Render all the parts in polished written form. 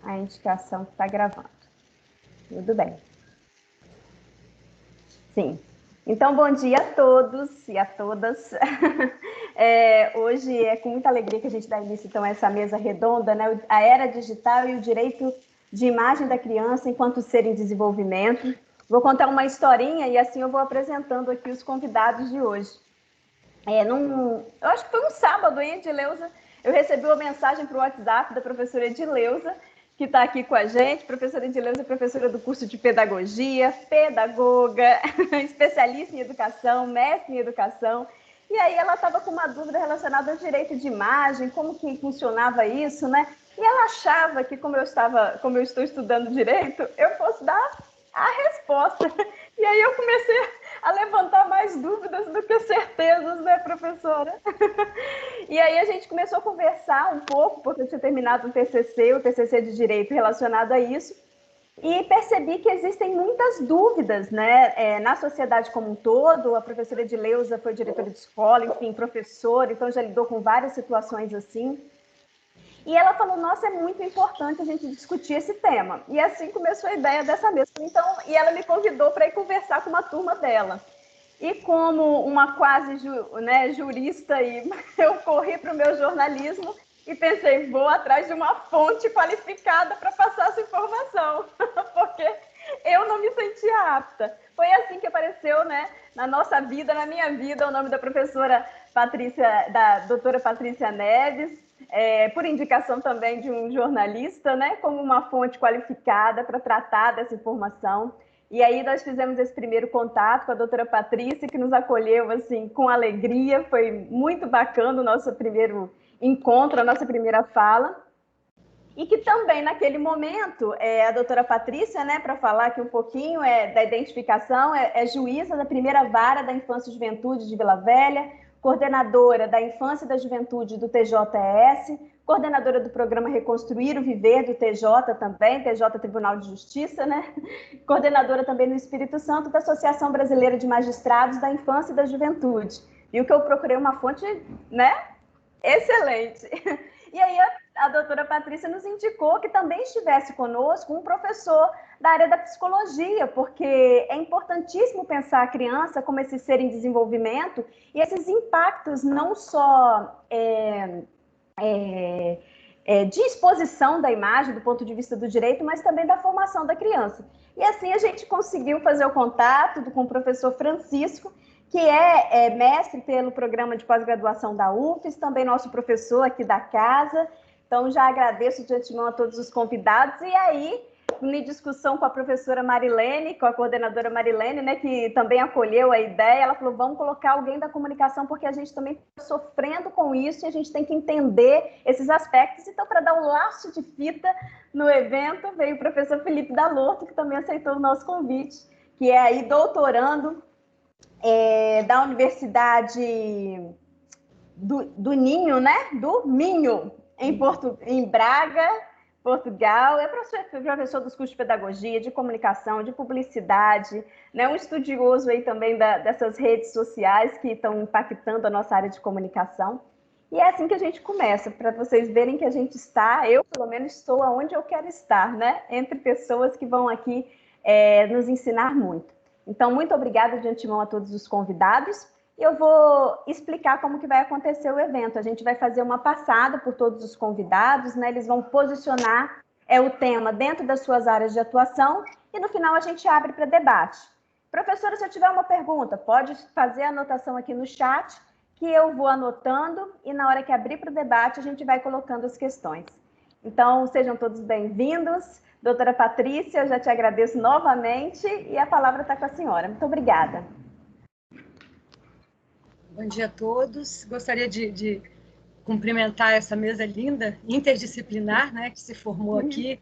a indicação que está gravando. Tudo bem. Sim. Então, bom dia a todos e a todas. Hoje é com muita alegria que a gente dá início então, a essa mesa redonda, né? A era digital e o direito de imagem da criança enquanto ser em desenvolvimento. Vou contar uma historinha e assim eu vou apresentando aqui os convidados de hoje. Eu acho que foi um sábado, hein, Edileuza? Eu recebi uma mensagem para o WhatsApp da professora Edileuza, que está aqui com a gente. Professora Edileuza é professora do curso de pedagogia, pedagoga, especialista em educação, mestre em educação. E aí ela estava com uma dúvida relacionada ao direito de imagem, como que funcionava isso, né? E ela achava que, como eu estou estudando direito, eu fosse dar a resposta. E aí eu comecei a levantar mais dúvidas do que certezas, né, professora? E aí a gente começou a conversar um pouco, porque eu tinha terminado o TCC de Direito relacionado a isso, e percebi que existem muitas dúvidas, né, na sociedade como um todo. A professora Edileuza foi diretora de escola, enfim, professora, então já lidou com várias situações assim. E ela falou, nossa, é muito importante a gente discutir esse tema. E assim começou a ideia dessa mesa. Então, e ela me convidou para ir conversar com uma turma dela. E como uma quase jurista, eu corri para o meu jornalismo e pensei, vou atrás de uma fonte qualificada para passar essa informação, porque eu não me sentia apta. Foi assim que apareceu, né, na nossa vida, na minha vida, o nome da professora Patrícia, da doutora Patrícia Neves, por indicação também de um jornalista, né, como uma fonte qualificada para tratar dessa informação. E aí nós fizemos esse primeiro contato com a doutora Patrícia, que nos acolheu assim com alegria. Foi muito bacana o nosso primeiro encontro, a nossa primeira fala. E que também, naquele momento, a doutora Patrícia, né, para falar aqui um pouquinho da identificação, é juíza da primeira vara da Infância e Juventude de Vila Velha, coordenadora da Infância e da Juventude do TJS, coordenadora do programa Reconstruir o Viver do TJ também, TJ Tribunal de Justiça, né? Coordenadora também no Espírito Santo da Associação Brasileira de Magistrados da Infância e da Juventude. Viu que eu procurei uma fonte, né? Excelente. E aí a doutora Patrícia nos indicou que também estivesse conosco um professor da área da psicologia, porque é importantíssimo pensar a criança como esse ser em desenvolvimento e esses impactos não só de exposição da imagem do ponto de vista do direito, mas também da formação da criança. E assim a gente conseguiu fazer o contato com o professor Francisco, que é mestre pelo programa de pós-graduação da UFES, também nosso professor aqui da casa. Então, já agradeço de antemão a todos os convidados. E aí, em discussão com a professora Marilene, com a coordenadora Marilene, né, que também acolheu a ideia, ela falou, vamos colocar alguém da comunicação, porque a gente também está sofrendo com isso e a gente tem que entender esses aspectos. Então, para dar um laço de fita no evento, veio o professor Felipe Dalorto, que também aceitou o nosso convite, que é aí doutorando da Universidade do Ninho, né? Do Minho, em Braga, Portugal. É professor dos cursos de pedagogia, de comunicação, de publicidade, né? Um estudioso aí também dessas redes sociais que estão impactando a nossa área de comunicação. E é assim que a gente começa, para vocês verem que a gente está, eu pelo menos estou aonde eu quero estar, né? Entre pessoas que vão aqui nos ensinar muito. Então, muito obrigada de antemão a todos os convidados. Eu vou explicar como que vai acontecer o evento. A gente vai fazer uma passada por todos os convidados, né? Eles vão posicionar o tema dentro das suas áreas de atuação e no final a gente abre para debate. Professora, se eu tiver uma pergunta, pode fazer a anotação aqui no chat, que eu vou anotando e na hora que abrir para o debate a gente vai colocando as questões. Então, sejam todos bem-vindos. Doutora Patrícia, eu já te agradeço novamente e a palavra está com a senhora. Muito obrigada. Bom dia a todos. Gostaria de cumprimentar essa mesa linda, interdisciplinar, né, que se formou aqui,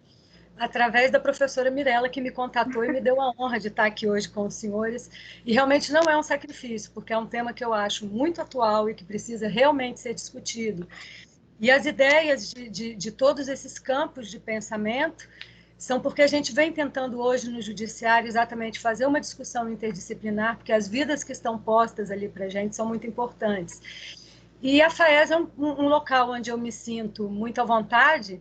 através da professora Mirella, que me contatou e me deu a honra de estar aqui hoje com os senhores. E realmente não é um sacrifício, porque é um tema que eu acho muito atual e que precisa realmente ser discutido. E as ideias de todos esses campos de pensamento são porque a gente vem tentando hoje no judiciário exatamente fazer uma discussão interdisciplinar, porque as vidas que estão postas ali para a gente são muito importantes. E a FAES é um local onde eu me sinto muito à vontade.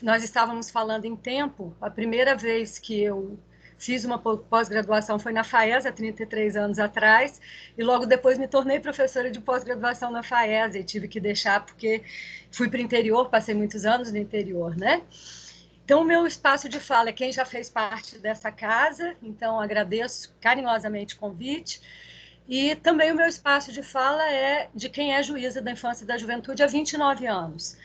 Nós estávamos falando em tempo, a primeira vez que eu fiz uma pós-graduação foi na FAES, há 33 anos atrás, e logo depois me tornei professora de pós-graduação na FAES, e tive que deixar porque fui para o interior, passei muitos anos no interior, né? Então, o meu espaço de fala é quem já fez parte dessa casa, então agradeço carinhosamente o convite. E também o meu espaço de fala é de quem é juíza da infância e da juventude há 29 anos.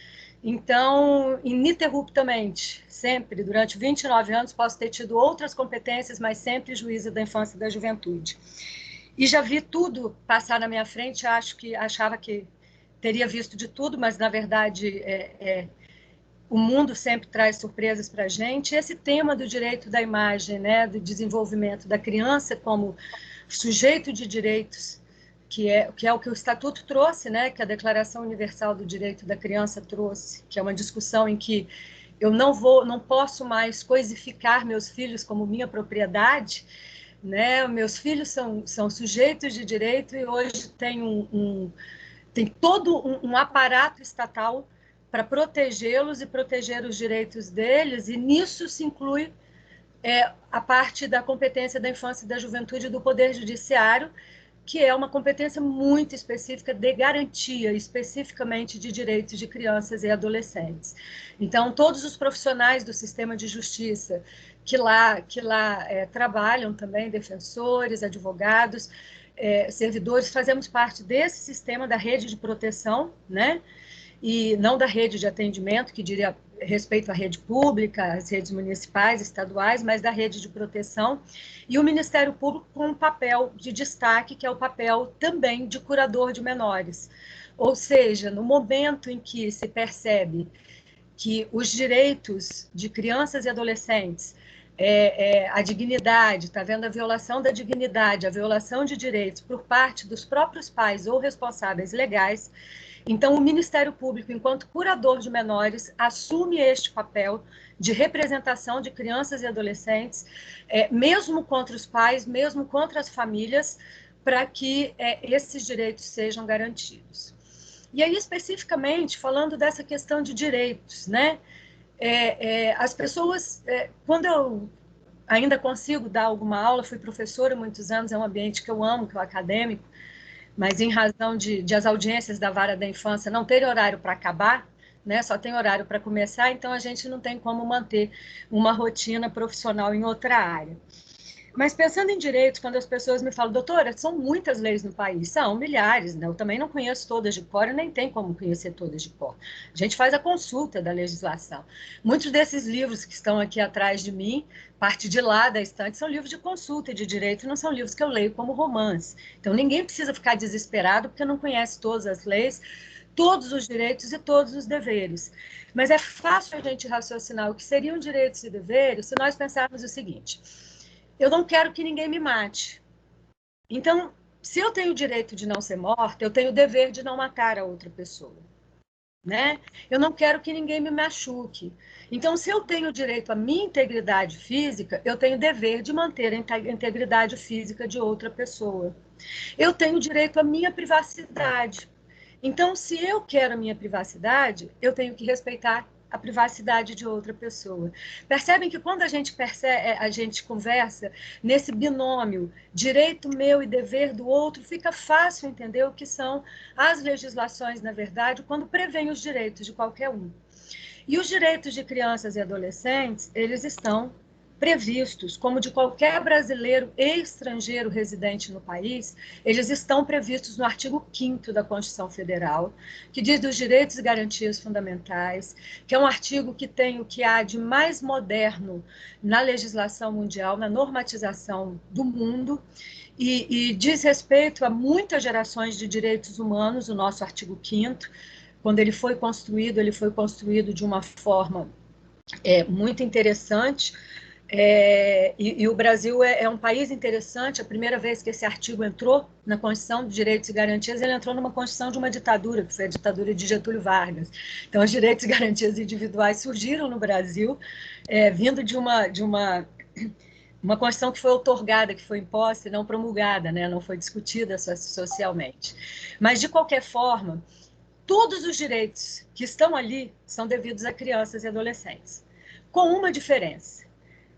Então, ininterruptamente, sempre, durante 29 anos, posso ter tido outras competências, mas sempre juíza da infância e da juventude. E já vi tudo passar na minha frente, achava que teria visto de tudo, mas, na verdade, o mundo sempre traz surpresas para a gente. Esse tema do direito da imagem, né, do desenvolvimento da criança como sujeito de direitos, que é o que o Estatuto trouxe, né, que a Declaração Universal do Direito da Criança trouxe, que é uma discussão em que eu não posso mais coisificar meus filhos como minha propriedade, né? Meus filhos são sujeitos de direito e hoje tem todo um aparato estatal para protegê-los e proteger os direitos deles, e nisso se inclui a parte da competência da infância e da juventude do Poder Judiciário, que é uma competência muito específica de garantia, especificamente de direitos de crianças e adolescentes. Então, todos os profissionais do sistema de justiça que lá trabalham também, defensores, advogados, servidores, fazemos parte desse sistema da rede de proteção, né? E não da rede de atendimento, que diria respeito à rede pública, às redes municipais, estaduais, mas da rede de proteção, e o Ministério Público com um papel de destaque, que é o papel também de curador de menores. Ou seja, no momento em que se percebe que os direitos de crianças e adolescentes, a dignidade, está vendo a violação da dignidade, a violação de direitos por parte dos próprios pais ou responsáveis legais, então, o Ministério Público, enquanto curador de menores, assume este papel de representação de crianças e adolescentes, mesmo contra os pais, mesmo contra as famílias, para que esses direitos sejam garantidos. E aí, especificamente, falando dessa questão de direitos, né? As pessoas, quando eu ainda consigo dar alguma aula, fui professora há muitos anos, é um ambiente que eu amo, que é o acadêmico, mas em razão de as audiências da vara da infância não terem horário para acabar, né, só tem horário para começar, então a gente não tem como manter uma rotina profissional em outra área. Mas pensando em direitos, quando as pessoas me falam, doutora, são muitas leis no país, são milhares, né? Eu também não conheço todas de cor e nem tem como conhecer todas de cor. A gente faz a consulta da legislação. Muitos desses livros que estão aqui atrás de mim, parte de lá da estante, são livros de consulta e de direito, não são livros que eu leio como romance. Então ninguém precisa ficar desesperado porque não conhece todas as leis, todos os direitos e todos os deveres. Mas é fácil a gente raciocinar o que seriam direitos e deveres se nós pensarmos o seguinte: eu não quero que ninguém me mate. Então, se eu tenho o direito de não ser morta, eu tenho o dever de não matar a outra pessoa, né? Eu não quero que ninguém me machuque. Então, se eu tenho direito à minha integridade física, eu tenho o dever de manter a integridade física de outra pessoa. Eu tenho direito à minha privacidade. Então, se eu quero a minha privacidade, eu tenho que respeitar a privacidade de outra pessoa. Percebem que quando a gente conversa nesse binômio direito meu e dever do outro, fica fácil entender o que são as legislações, na verdade, quando prevêem os direitos de qualquer um. E os direitos de crianças e adolescentes, eles estão previstos, como de qualquer brasileiro e estrangeiro residente no país, eles estão previstos no artigo 5º da Constituição Federal, que diz dos direitos e garantias fundamentais, que é um artigo que tem o que há de mais moderno na legislação mundial, na normatização do mundo, e diz respeito a muitas gerações de direitos humanos, o nosso artigo 5º. Quando ele foi construído de uma forma muito interessante. E o Brasil é um país interessante. A primeira vez que esse artigo entrou na Constituição de Direitos e Garantias, ele entrou numa Constituição de uma ditadura, que foi a ditadura de Getúlio Vargas. Então, os direitos e garantias individuais surgiram no Brasil, vindo de uma uma Constituição que foi outorgada, que foi imposta e não promulgada, né? Não foi discutida socialmente. Mas, de qualquer forma, todos os direitos que estão ali são devidos a crianças e adolescentes, com uma diferença.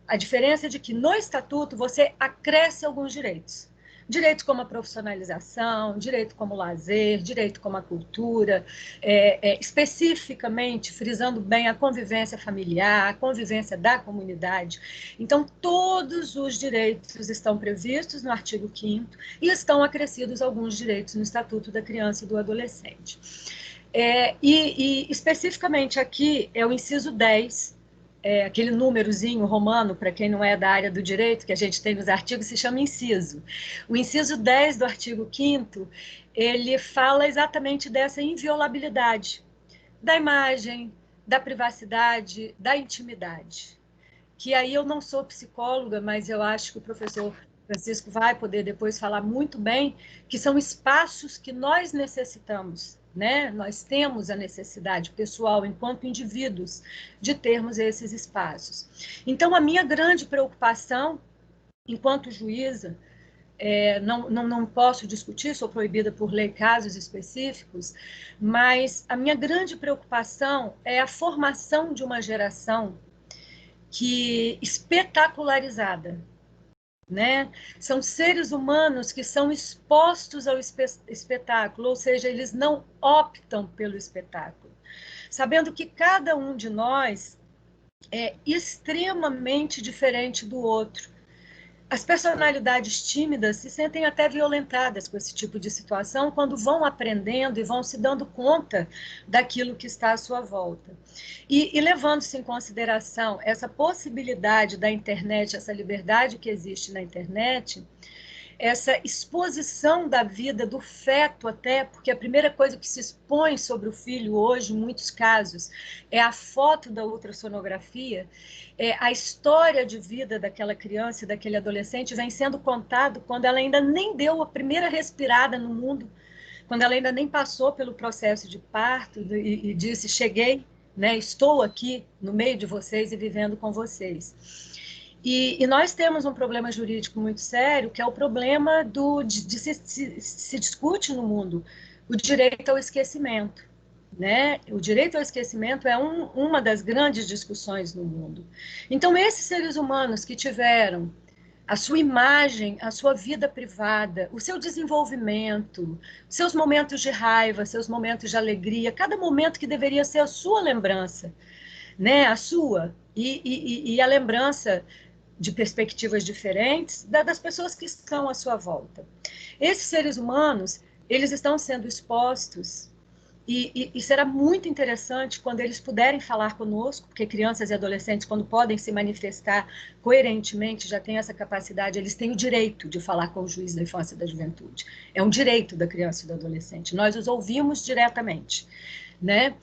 A diferença é de que no Estatuto você acresce alguns direitos. Direito como a profissionalização, direito como o lazer, direito como a cultura, especificamente frisando bem a convivência familiar, a convivência da comunidade. Então, todos os direitos estão previstos no artigo 5º e estão acrescidos alguns direitos no Estatuto da Criança e do Adolescente. E especificamente aqui é o inciso 10, aquele númerozinho romano, para quem não é da área do direito, que a gente tem nos artigos, se chama inciso. O inciso 10 do artigo 5º, ele fala exatamente dessa inviolabilidade da imagem, da privacidade, da intimidade. Que aí eu não sou psicóloga, mas eu acho que o professor Francisco vai poder depois falar muito bem, que são espaços que nós necessitamos, né? Nós temos a necessidade pessoal, enquanto indivíduos, de termos esses espaços. Então, a minha grande preocupação, enquanto juíza, não posso discutir, sou proibida por lei casos específicos, mas a minha grande preocupação é a formação de uma geração que espetacularizada, né? São seres humanos que são expostos ao espetáculo, ou seja, eles não optam pelo espetáculo, sabendo que cada um de nós é extremamente diferente do outro. As personalidades tímidas se sentem até violentadas com esse tipo de situação quando vão aprendendo e vão se dando conta daquilo que está à sua volta. E levando-se em consideração essa possibilidade da internet, essa liberdade que existe na internet, essa exposição da vida do feto até, porque a primeira coisa que se expõe sobre o filho hoje, em muitos casos, é a foto da ultrassonografia, a história de vida daquela criança e daquele adolescente vem sendo contado quando ela ainda nem deu a primeira respirada no mundo, quando ela ainda nem passou pelo processo de parto e disse, cheguei, né, estou aqui no meio de vocês e vivendo com vocês. E nós temos um problema jurídico muito sério, que é o problema de se discute no mundo o direito ao esquecimento. Né? O direito ao esquecimento é uma das grandes discussões no mundo. Então, esses seres humanos que tiveram a sua imagem, a sua vida privada, o seu desenvolvimento, seus momentos de raiva, seus momentos de alegria, cada momento que deveria ser a sua lembrança, né? A sua, e a lembrança de perspectivas diferentes das pessoas que estão à sua volta. Esses seres humanos, eles estão sendo expostos e será muito interessante quando eles puderem falar conosco, porque crianças e adolescentes, quando podem se manifestar coerentemente, já têm essa capacidade, eles têm o direito de falar com o juiz da infância e da juventude. É um direito da criança e do adolescente. Nós os ouvimos diretamente, né?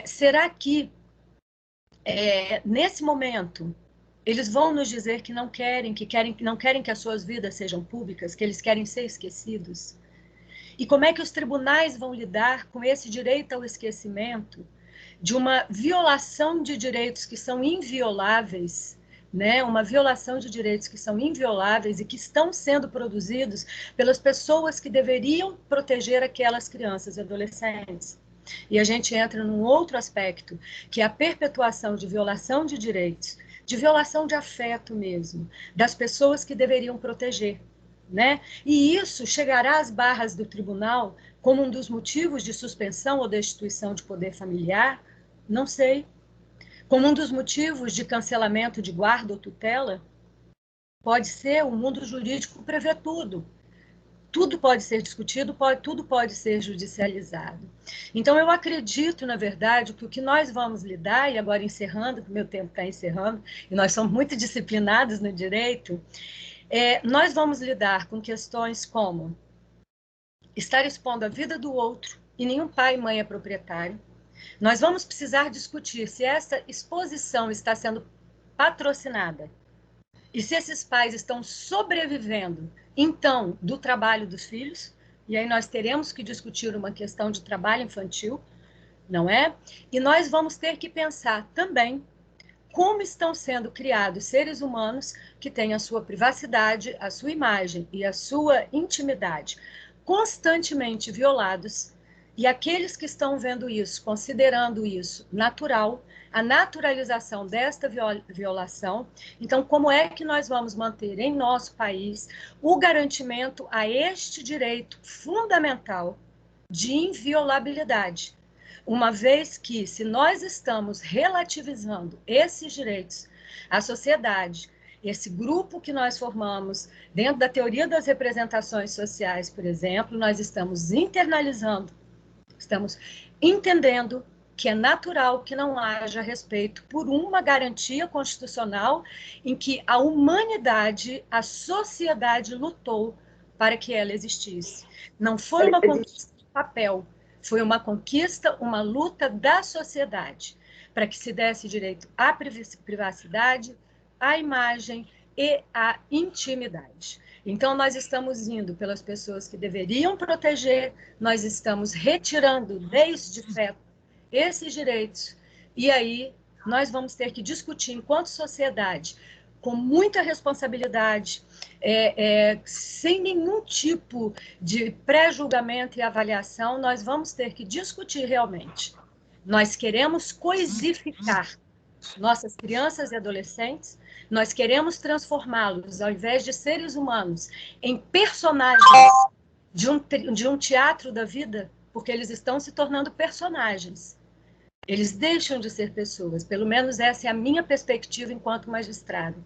Será que, nesse momento, eles vão nos dizer que não querem que as suas vidas sejam públicas, que eles querem ser esquecidos? E como é que os tribunais vão lidar com esse direito ao esquecimento de uma violação de direitos que são invioláveis, né? Uma violação de direitos que são invioláveis e que estão sendo produzidos pelas pessoas que deveriam proteger aquelas crianças e adolescentes? E a gente entra num outro aspecto, que é a perpetuação de violação de direitos, de violação de afeto mesmo, das pessoas que deveriam proteger, né? E isso chegará às barras do tribunal como um dos motivos de suspensão ou destituição de poder familiar? Não sei. Como um dos motivos de cancelamento de guarda ou tutela? Pode ser, o mundo jurídico prevê tudo. Tudo pode ser discutido, tudo pode ser judicializado. Então, eu acredito, na verdade, que o que nós vamos lidar, e agora encerrando, que o meu tempo está encerrando, e nós somos muito disciplinados no direito, nós vamos lidar com questões como estar expondo a vida do outro, e nenhum pai e mãe é proprietário. Nós vamos precisar discutir se essa exposição está sendo patrocinada, e se esses pais estão sobrevivendo, então, do trabalho dos filhos, e aí nós teremos que discutir uma questão de trabalho infantil, não é? E nós vamos ter que pensar também como estão sendo criados seres humanos que têm a sua privacidade, a sua imagem e a sua intimidade constantemente violados, e aqueles que estão vendo isso, considerando isso natural, a naturalização desta violação. Então, como é que nós vamos manter em nosso país o garantimento a este direito fundamental de inviolabilidade? Uma vez que, se nós estamos relativizando esses direitos, a sociedade, esse grupo que nós formamos, dentro da teoria das representações sociais, por exemplo, nós estamos internalizando, estamos entendendo que é natural que não haja respeito por uma garantia constitucional em que a humanidade, a sociedade lutou para que ela existisse. Não foi uma conquista de papel, foi uma conquista, uma luta da sociedade, para que se desse direito à privacidade, à imagem e à intimidade. Então, nós estamos indo pelas pessoas que deveriam proteger, nós estamos retirando desde cedo esses direitos, e aí nós vamos ter que discutir, enquanto sociedade, com muita responsabilidade, sem nenhum tipo de pré-julgamento e avaliação, nós vamos ter que discutir realmente. Nós queremos coisificar nossas crianças e adolescentes, nós queremos transformá-los, ao invés de seres humanos, em personagens de um teatro da vida, porque eles estão se tornando personagens. Eles deixam de ser pessoas, pelo menos essa é a minha perspectiva enquanto magistrada.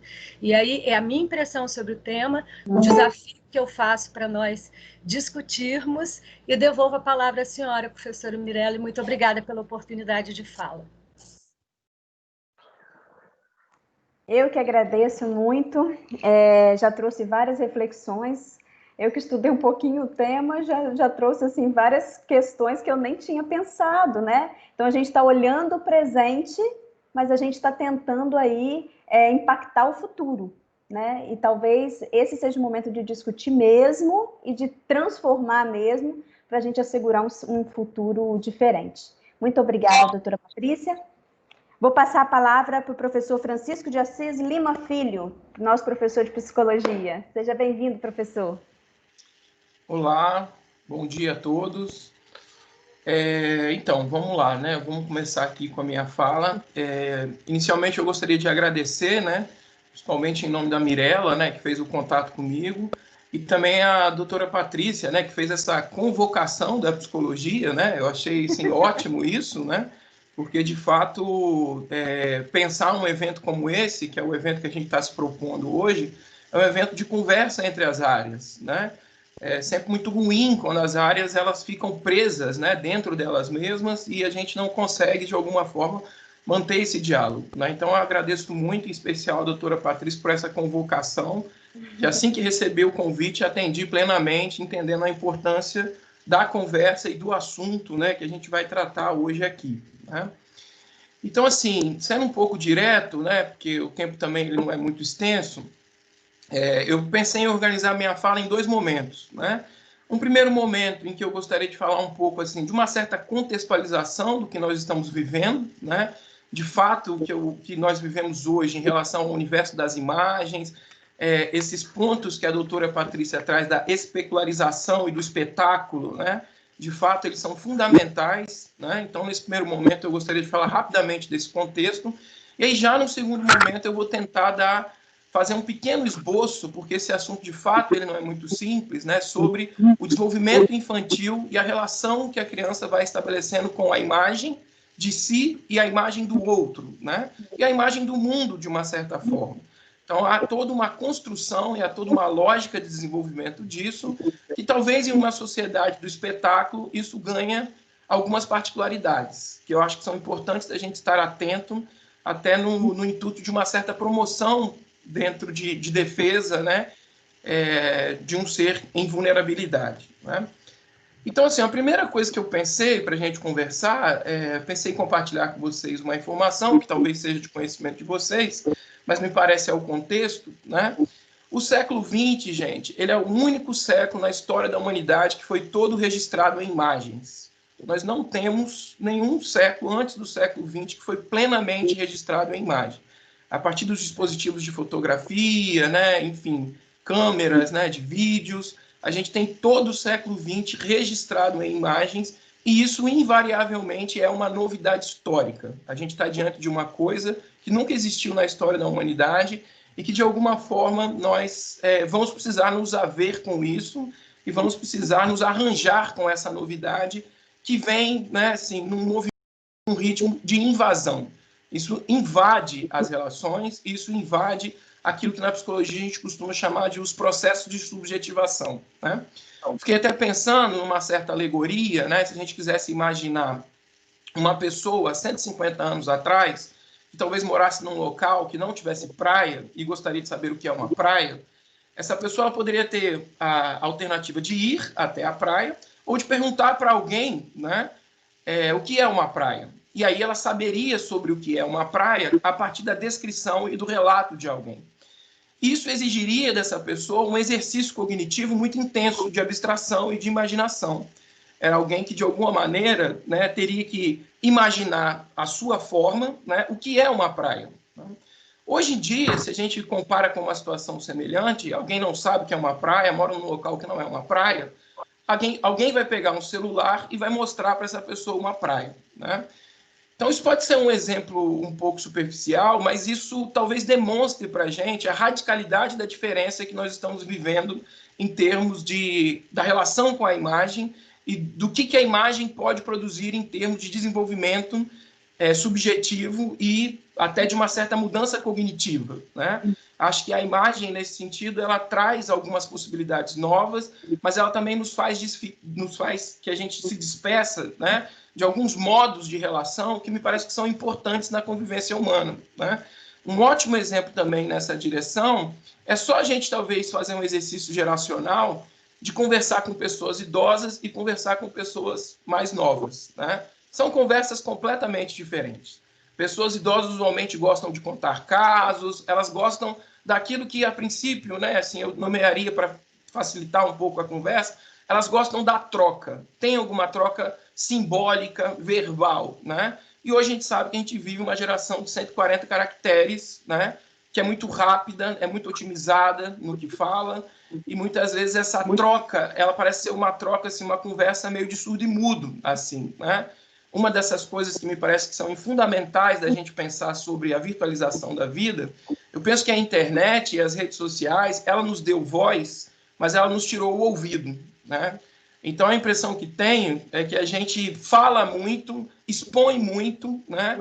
E aí é a minha impressão sobre o tema, o desafio que eu faço para nós discutirmos, e devolvo a palavra à senhora, professora Mirella, e muito obrigada pela oportunidade de fala. Eu que agradeço muito, já trouxe várias reflexões. Eu que estudei um pouquinho o tema, já trouxe assim, várias questões que eu nem tinha pensado, né? Então, a gente está olhando o presente, mas a gente está tentando aí impactar o futuro, né? E talvez esse seja o momento de discutir mesmo e de transformar mesmo, para a gente assegurar um futuro diferente. Muito obrigada, doutora Patrícia. Vou passar a palavra para o professor Francisco de Assis Lima Filho, nosso professor de psicologia. Seja bem-vindo, professor. Olá, bom dia a todos. Então, vamos lá, né? Vamos começar aqui com a minha fala. Inicialmente, eu gostaria de agradecer, né? Principalmente em nome da Mirella, né? Que fez o contato comigo, e também a doutora Patrícia, né? Que fez essa convocação da psicologia, né? Eu achei, assim, ótimo isso, né? Porque, de fato, pensar um evento como esse, que é o evento que a gente está se propondo hoje, é um evento de conversa entre as áreas, né? É sempre muito ruim quando as áreas elas ficam presas, né, dentro delas mesmas, e a gente não consegue, de alguma forma, manter esse diálogo, né? Então, eu agradeço muito, em especial, a doutora Patrícia por essa convocação, que assim que recebi o convite, atendi plenamente, entendendo a importância da conversa e do assunto, né, que a gente vai tratar hoje aqui, né? Então, assim, sendo um pouco direto, né, porque o tempo também ele não é muito extenso, eu pensei em organizar minha fala em dois momentos, né? Um primeiro momento em que eu gostaria de falar um pouco assim de uma certa contextualização do que nós estamos vivendo, né? De fato, o que nós vivemos hoje em relação ao universo das imagens, esses pontos que a doutora Patrícia traz da especularização e do espetáculo, né? De fato, eles são fundamentais, né? Então, nesse primeiro momento, eu gostaria de falar rapidamente desse contexto, e aí já no segundo momento eu vou tentar fazer um pequeno esboço, porque esse assunto, de fato, ele não é muito simples, né, sobre o desenvolvimento infantil e a relação que a criança vai estabelecendo com a imagem de si e a imagem do outro, né, e a imagem do mundo, de uma certa forma. Então, há toda uma construção e há toda uma lógica de desenvolvimento disso, que talvez em uma sociedade do espetáculo isso ganha algumas particularidades, que eu acho que são importantes da gente estar atento, até no intuito de uma certa promoção dentro de defesa, né, de um ser em vulnerabilidade, né? Então, assim, a primeira coisa que eu pensei para a gente conversar, pensei em compartilhar com vocês uma informação que talvez seja de conhecimento de vocês, mas me parece é o contexto, né? O século XX, gente, ele é o único século na história da humanidade que foi todo registrado em imagens. Nós não temos nenhum século antes do século XX que foi plenamente registrado em imagem. a partir dos dispositivos de fotografia, né, enfim, câmeras, né, de vídeos, a gente tem todo o século XX registrado em imagens, e isso invariavelmente é uma novidade histórica. A gente está diante de uma coisa que nunca existiu na história da humanidade e que, de alguma forma, nós vamos precisar nos haver com isso e vamos precisar nos arranjar com essa novidade que vem, né, assim, num ritmo de invasão. Isso invade as relações, isso invade aquilo que na psicologia a gente costuma chamar de os processos de subjetivação, né? Fiquei até pensando numa certa alegoria, né? Se a gente quisesse imaginar uma pessoa 150 anos atrás, que talvez morasse num local que não tivesse praia e gostaria de saber o que é uma praia, essa pessoa poderia ter a alternativa de ir até a praia ou de perguntar para alguém, né, o que é uma praia. E aí ela saberia sobre o que é uma praia a partir da descrição e do relato de alguém. Isso exigiria dessa pessoa um exercício cognitivo muito intenso de abstração e de imaginação. Era alguém que, de alguma maneira, né, teria que imaginar a sua forma, né, o que é uma praia. Hoje em dia, se a gente compara com uma situação semelhante, alguém não sabe o que é uma praia, mora num local que não é uma praia, alguém vai pegar um celular e vai mostrar para essa pessoa uma praia, né? Então, isso pode ser um exemplo um pouco superficial, mas isso talvez demonstre para a gente a radicalidade da diferença que nós estamos vivendo em termos da relação com a imagem e do que a imagem pode produzir em termos de desenvolvimento subjetivo e até de uma certa mudança cognitiva, né? Acho que a imagem, nesse sentido, ela traz algumas possibilidades novas, mas ela também nos faz que a gente se despeça, né, de alguns modos de relação que me parece que são importantes na convivência humana, né? Um ótimo exemplo também nessa direção é só a gente talvez fazer um exercício geracional de conversar com pessoas idosas e conversar com pessoas mais novas, né? São conversas completamente diferentes. Pessoas idosas usualmente gostam de contar casos, elas gostam daquilo que, a princípio, né, assim, eu nomearia para facilitar um pouco a conversa, elas gostam da troca. Tem alguma troca simbólica, verbal, né? E hoje a gente sabe que a gente vive uma geração de 140 caracteres, né, que é muito rápida, é muito otimizada no que fala, e muitas vezes essa troca, ela parece ser uma troca, assim, uma conversa meio de surdo e mudo, assim, né? Uma dessas coisas que me parece que são fundamentais da gente pensar sobre a virtualização da vida, eu penso que a internet e as redes sociais, ela nos deu voz, mas ela nos tirou o ouvido, né? Então, a impressão que tenho é que a gente fala muito, expõe muito, né?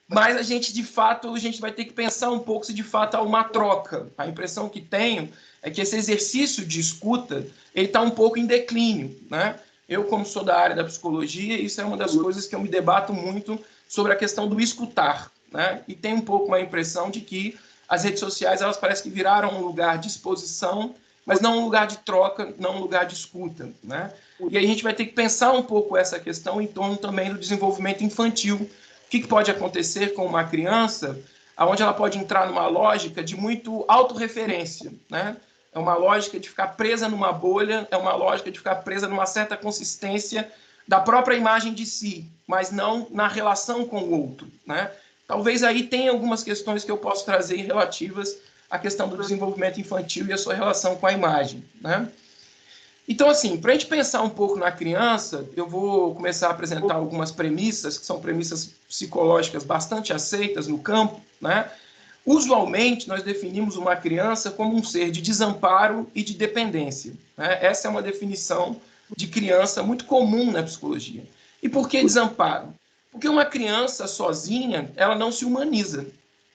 Mas a gente, de fato, a gente vai ter que pensar um pouco se, de fato, há uma troca. A impressão que tenho é que esse exercício de escuta, ele está um pouco em declínio, né? Eu, como sou da área da psicologia, isso é uma das coisas que eu me debato muito sobre a questão do escutar, né? E tem um pouco uma impressão de que as redes sociais, elas parecem que viraram um lugar de exposição, mas não um lugar de troca, não um lugar de escuta, né? E aí a gente vai ter que pensar um pouco essa questão em torno também do desenvolvimento infantil. O que pode acontecer com uma criança onde ela pode entrar numa lógica de muito autorreferência, né? É uma lógica de ficar presa numa bolha, é uma lógica de ficar presa numa certa consistência da própria imagem de si, mas não na relação com o outro, né? Talvez aí tenha algumas questões que eu posso trazer relativas à questão do desenvolvimento infantil e a sua relação com a imagem, né? Então, assim, para a gente pensar um pouco na criança, eu vou começar a apresentar algumas premissas, que são premissas psicológicas bastante aceitas no campo, né? Usualmente, nós definimos uma criança como um ser de desamparo e de dependência, né? Essa é uma definição de criança muito comum na psicologia. E por que desamparo? Porque uma criança sozinha, ela não se humaniza.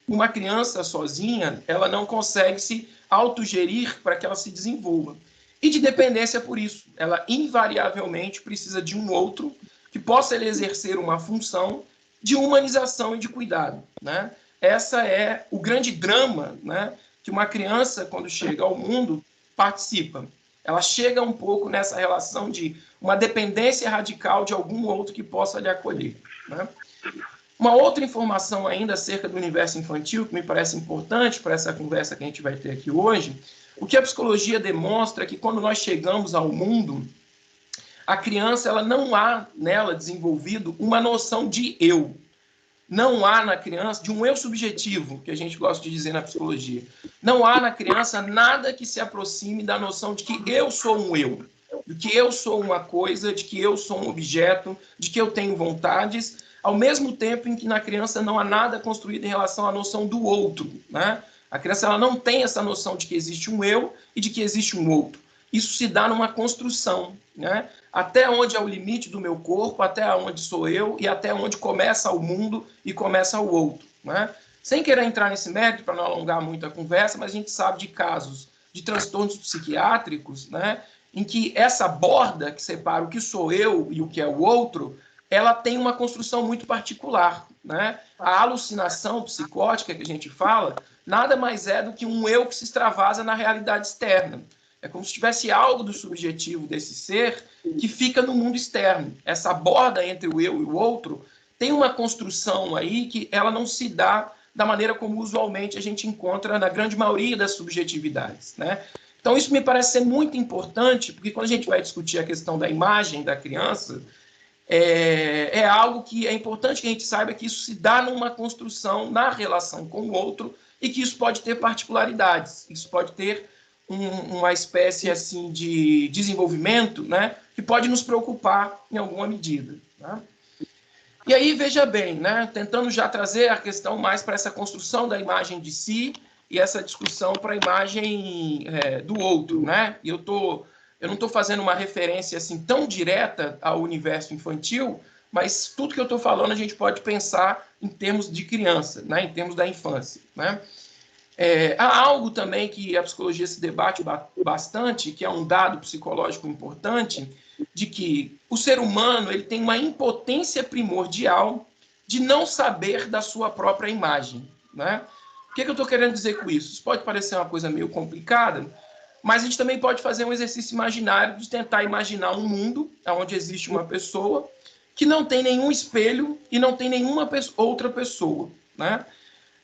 Uma criança sozinha, ela não consegue se autogerir para que ela se desenvolva. E de dependência por isso. Ela invariavelmente precisa de um outro que possa lhe exercer uma função de humanização e de cuidado, né? Essa é o grande drama, né, que uma criança, quando chega ao mundo, participa. Ela chega um pouco nessa relação de uma dependência radical de algum outro que possa lhe acolher, né? Uma outra informação ainda acerca do universo infantil, que me parece importante para essa conversa que a gente vai ter aqui hoje, o que a psicologia demonstra é que quando nós chegamos ao mundo, a criança, ela não há nela desenvolvido uma noção de eu. não há na criança, de um eu subjetivo, que a gente gosta de dizer na psicologia, não há na criança nada que se aproxime da noção de que eu sou um eu, de que eu sou uma coisa, de que eu sou um objeto, de que eu tenho vontades, ao mesmo tempo em que na criança não há nada construído em relação à noção do outro, né? A criança ela não tem essa noção de que existe um eu e de que existe um outro. Isso se dá numa construção, né? Até onde é o limite do meu corpo, até onde sou eu e até onde começa o mundo e começa o outro, né? Sem querer entrar nesse mérito para não alongar muito a conversa, mas a gente sabe de casos de transtornos psiquiátricos, né, em que essa borda que separa o que sou eu e o que é o outro, ela tem uma construção muito particular, né? A alucinação psicótica que a gente fala nada mais é do que um eu que se extravasa na realidade externa. É como se tivesse algo do subjetivo desse ser que fica no mundo externo. Essa borda entre o eu e o outro tem uma construção aí que ela não se dá da maneira como usualmente a gente encontra na grande maioria das subjetividades, né? Então isso me parece ser muito importante, porque quando a gente vai discutir a questão da imagem da criança, é algo que é importante que a gente saiba que isso se dá numa construção na relação com o outro e que isso pode ter particularidades, isso pode ter uma espécie assim de desenvolvimento, né, que pode nos preocupar em alguma medida, né? E aí, veja bem, né, tentando já trazer a questão mais para essa construção da imagem de si e essa discussão para a imagem do outro, né? E eu não estou fazendo uma referência assim tão direta ao universo infantil, mas tudo que eu estou falando a gente pode pensar em termos de criança, né, em termos da infância, né? Há algo também que a psicologia se debate bastante, que é um dado psicológico importante, de que o ser humano ele tem uma impotência primordial de não saber da sua própria imagem, né? O que eu estou querendo dizer com isso? Isso pode parecer uma coisa meio complicada, mas a gente também pode fazer um exercício imaginário de tentar imaginar um mundo onde existe uma pessoa que não tem nenhum espelho e não tem nenhuma outra pessoa, né?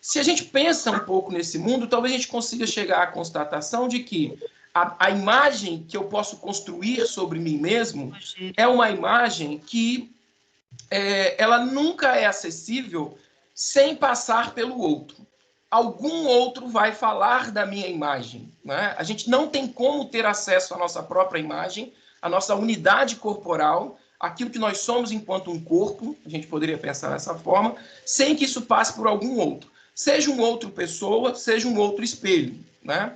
Se a gente pensa um pouco nesse mundo, talvez a gente consiga chegar à constatação de que a imagem que eu posso construir sobre mim mesmo é uma imagem que ela nunca é acessível sem passar pelo outro. Algum outro vai falar da minha imagem, né? A gente não tem como ter acesso à nossa própria imagem, à nossa unidade corporal, aquilo que nós somos enquanto um corpo, a gente poderia pensar dessa forma, sem que isso passe por algum outro. Seja um outro pessoa, seja um outro espelho, né?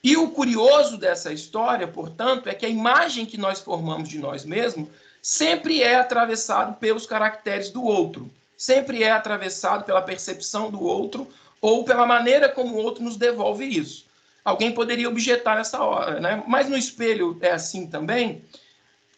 E o curioso dessa história, portanto, é que a imagem que nós formamos de nós mesmos sempre é atravessado pelos caracteres do outro, sempre é atravessado pela percepção do outro ou pela maneira como o outro nos devolve isso. Alguém poderia objetar nessa hora, né? Mas no espelho é assim também?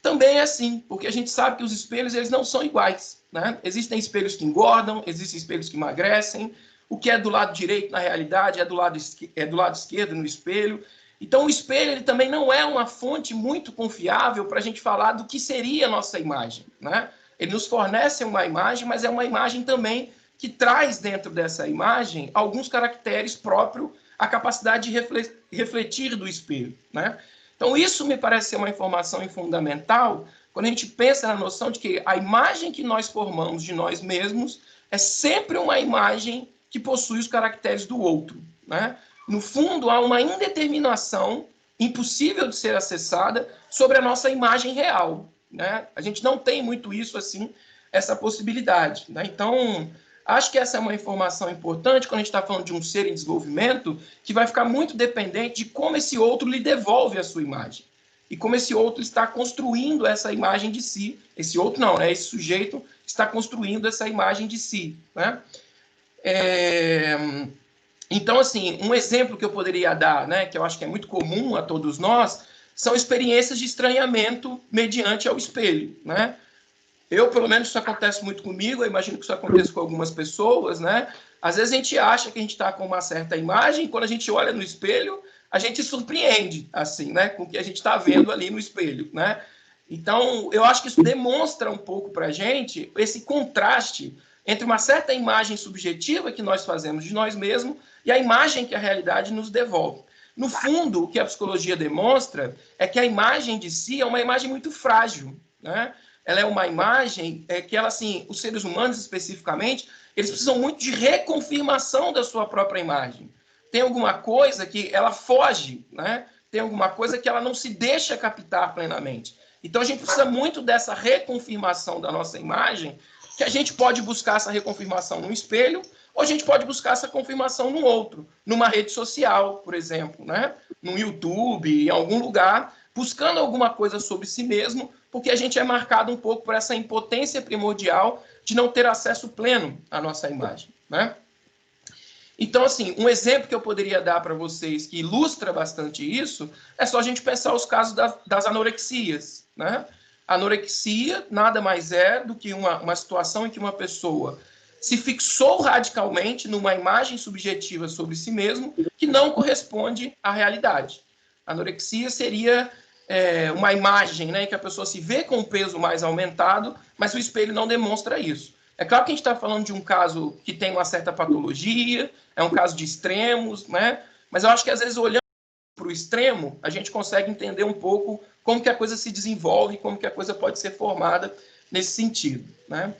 Também é assim, porque a gente sabe que os espelhos eles não são iguais, né? Existem espelhos que engordam, existem espelhos que emagrecem. O que é do lado direito, na realidade, é do lado esquerdo no espelho. Então, o espelho ele também não é uma fonte muito confiável para a gente falar do que seria a nossa imagem, né? Ele nos fornece uma imagem, mas é uma imagem também que traz dentro dessa imagem alguns caracteres próprios à capacidade de refletir do espelho, né? Então, isso me parece ser uma informação fundamental quando a gente pensa na noção de que a imagem que nós formamos de nós mesmos é sempre uma imagem que possui os caracteres do outro, né? No fundo, há uma indeterminação impossível de ser acessada sobre a nossa imagem real, né? A gente não tem muito isso assim, essa possibilidade, né? Então, acho que essa é uma informação importante quando a gente está falando de um ser em desenvolvimento que vai ficar muito dependente de como esse outro lhe devolve a sua imagem e como esse outro está construindo essa imagem de si. Esse outro não, né? Esse sujeito está construindo essa imagem de si, né? Então, assim, um exemplo que eu poderia dar, né, que eu acho que é muito comum a todos nós, são experiências de estranhamento mediante ao espelho, né? Eu, pelo menos, isso acontece muito comigo, eu imagino que isso aconteça com algumas pessoas, né? Às vezes a gente acha que a gente está com uma certa imagem, e quando a gente olha no espelho, a gente surpreende, assim, né, com o que a gente está vendo ali no espelho, né? Então, eu acho que isso demonstra um pouco para a gente esse contraste entre uma certa imagem subjetiva que nós fazemos de nós mesmos e a imagem que a realidade nos devolve. No fundo, o que a psicologia demonstra é que a imagem de si é uma imagem muito frágil, né? ela é uma imagem que ela, assim, os seres humanos especificamente, eles precisam muito de reconfirmação da sua própria imagem. Tem alguma coisa que ela foge, né? Tem alguma coisa que ela não se deixa captar plenamente. Então, a gente precisa muito dessa reconfirmação da nossa imagem, que a gente pode buscar essa reconfirmação no espelho, ou a gente pode buscar essa confirmação no outro, numa rede social, por exemplo, né? No YouTube, em algum lugar, buscando alguma coisa sobre si mesmo, porque a gente é marcado um pouco por essa impotência primordial de não ter acesso pleno à nossa imagem, né? Então, assim, um exemplo que eu poderia dar para vocês que ilustra bastante isso é só a gente pensar os casos das anorexias, né? A anorexia nada mais é do que uma situação em que uma pessoa se fixou radicalmente numa imagem subjetiva sobre si mesmo que não corresponde à realidade. A anorexia seria uma imagem, né, em que a pessoa se vê com um peso mais aumentado, mas o espelho não demonstra isso. É claro que a gente está falando de um caso que tem uma certa patologia, é um caso de extremos, né? Mas eu acho que às vezes olhando para o extremo, a gente consegue entender um pouco como que a coisa se desenvolve, como que a coisa pode ser formada nesse sentido, né?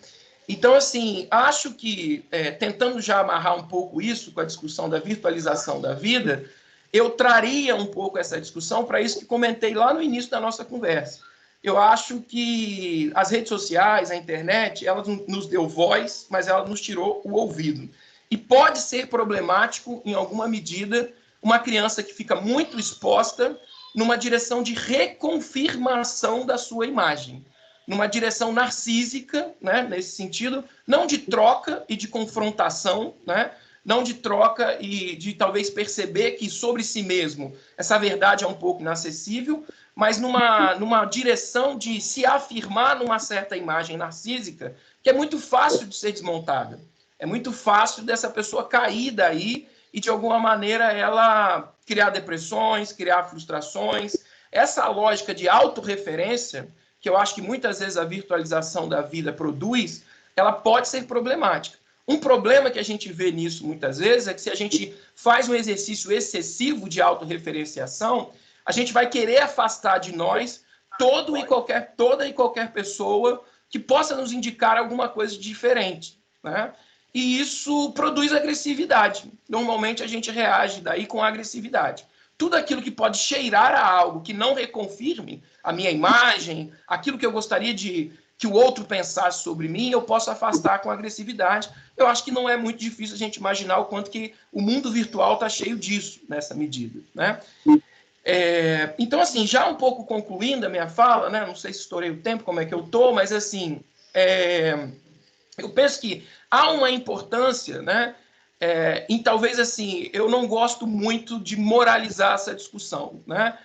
Então, assim, acho que, tentando já amarrar um pouco isso com a discussão da virtualização da vida, eu traria um pouco essa discussão para isso que comentei lá no início da nossa conversa. Eu acho que as redes sociais, a internet, ela nos deu voz, mas ela nos tirou o ouvido. E pode ser problemático, em alguma medida, uma criança que fica muito exposta numa direção de reconfirmação da sua imagem, numa direção narcísica, né, nesse sentido, não de troca e de confrontação, né, não de troca e de talvez perceber que sobre si mesmo essa verdade é um pouco inacessível, mas numa direção de se afirmar numa certa imagem narcísica que é muito fácil de ser desmontada. É muito fácil dessa pessoa cair daí e, de alguma maneira, ela criar depressões, criar frustrações. Essa lógica de autorreferência, que eu acho que muitas vezes a virtualização da vida produz, ela pode ser problemática. Um problema que a gente vê nisso muitas vezes é que se a gente faz um exercício excessivo de autorreferenciação, a gente vai querer afastar de nós toda e qualquer pessoa que possa nos indicar alguma coisa diferente, né? E isso produz agressividade. Normalmente a gente reage daí com agressividade. Tudo aquilo que pode cheirar a algo que não reconfirme a minha imagem, aquilo que eu gostaria que o outro pensasse sobre mim, eu posso afastar com agressividade. Eu acho que não é muito difícil a gente imaginar o quanto que o mundo virtual está cheio disso, nessa medida, né? Então, assim, já um pouco concluindo a minha fala, né? Não sei se estourei o tempo, como é que eu estou, mas, assim, eu penso que há uma importância, né? Em talvez, assim, eu não gosto muito de moralizar essa discussão, né?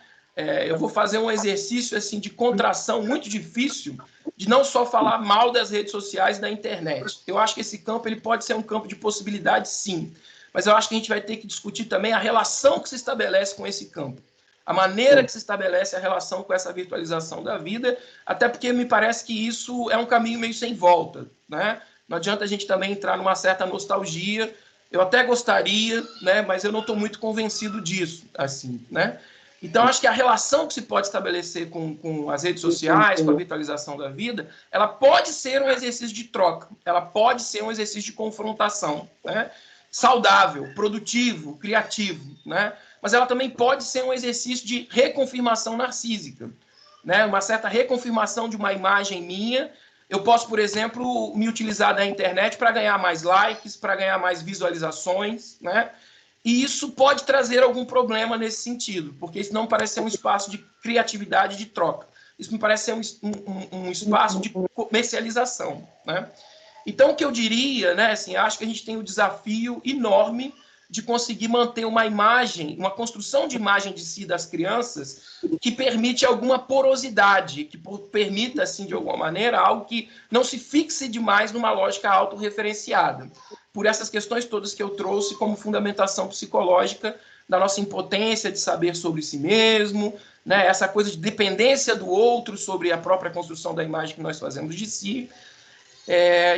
Eu vou fazer um exercício, assim, de contração muito difícil, de não só falar mal das redes sociais e da internet. Eu acho que esse campo ele pode ser um campo de possibilidade, sim, mas eu acho que a gente vai ter que discutir também a relação que se estabelece com esse campo. A maneira que se estabelece a relação com essa virtualização da vida, até porque me parece que isso é um caminho meio sem volta, né? Não adianta a gente também entrar numa certa nostalgia. Eu até gostaria, né? Mas eu não estou muito convencido disso, assim, né? Então, acho que a relação que se pode estabelecer com as redes sociais, com a virtualização da vida, ela pode ser um exercício de troca, ela pode ser um exercício de confrontação, né? Saudável, produtivo, criativo, né? Mas ela também pode ser um exercício de reconfirmação narcísica, né? Uma certa reconfirmação de uma imagem minha. Eu posso, por exemplo, me utilizar da internet para ganhar mais likes, para ganhar mais visualizações, né? E isso pode trazer algum problema nesse sentido, porque isso não parece ser um espaço de criatividade e de troca. Isso me parece ser um espaço de comercialização, né? Então, o que eu diria, né, assim, acho que a gente tem um desafio enorme de conseguir manter uma imagem, uma construção de imagem de si das crianças que permite alguma porosidade, que permita, assim, de alguma maneira, algo que não se fixe demais numa lógica autorreferenciada. Por essas questões todas que eu trouxe como fundamentação psicológica da nossa impotência de saber sobre si mesmo, né, essa coisa de dependência do outro sobre a própria construção da imagem que nós fazemos de si.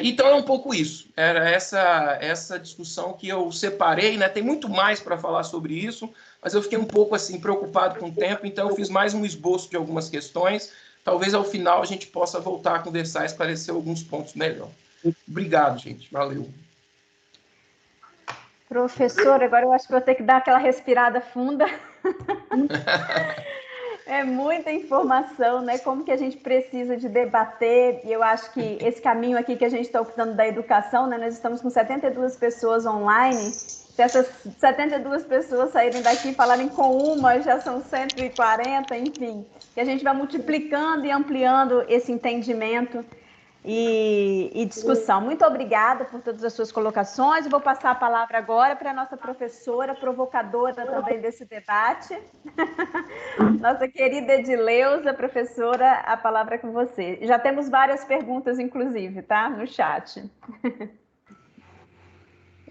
Então é um pouco isso, era essa discussão que eu separei, né? Tem muito mais para falar sobre isso, mas eu fiquei um pouco assim preocupado com o tempo, então eu fiz mais um esboço de algumas questões, talvez ao final a gente possa voltar a conversar e esclarecer alguns pontos melhor. Obrigado, gente. Valeu. Professor, agora eu acho que vou ter que dar aquela respirada funda. É muita informação, né? Como que a gente precisa de debater, e eu acho que esse caminho aqui que a gente está optando da educação, né? Nós estamos com 72 pessoas online. Se essas 72 pessoas saírem daqui e falarem com uma, já são 140, enfim. Que a gente vai multiplicando e ampliando esse entendimento e discussão. Muito obrigada por todas as suas colocações. Eu vou passar a palavra agora para a nossa professora, provocadora também desse debate, nossa querida Edileuza, professora, a palavra é com você. Já temos várias perguntas, inclusive, tá? No chat.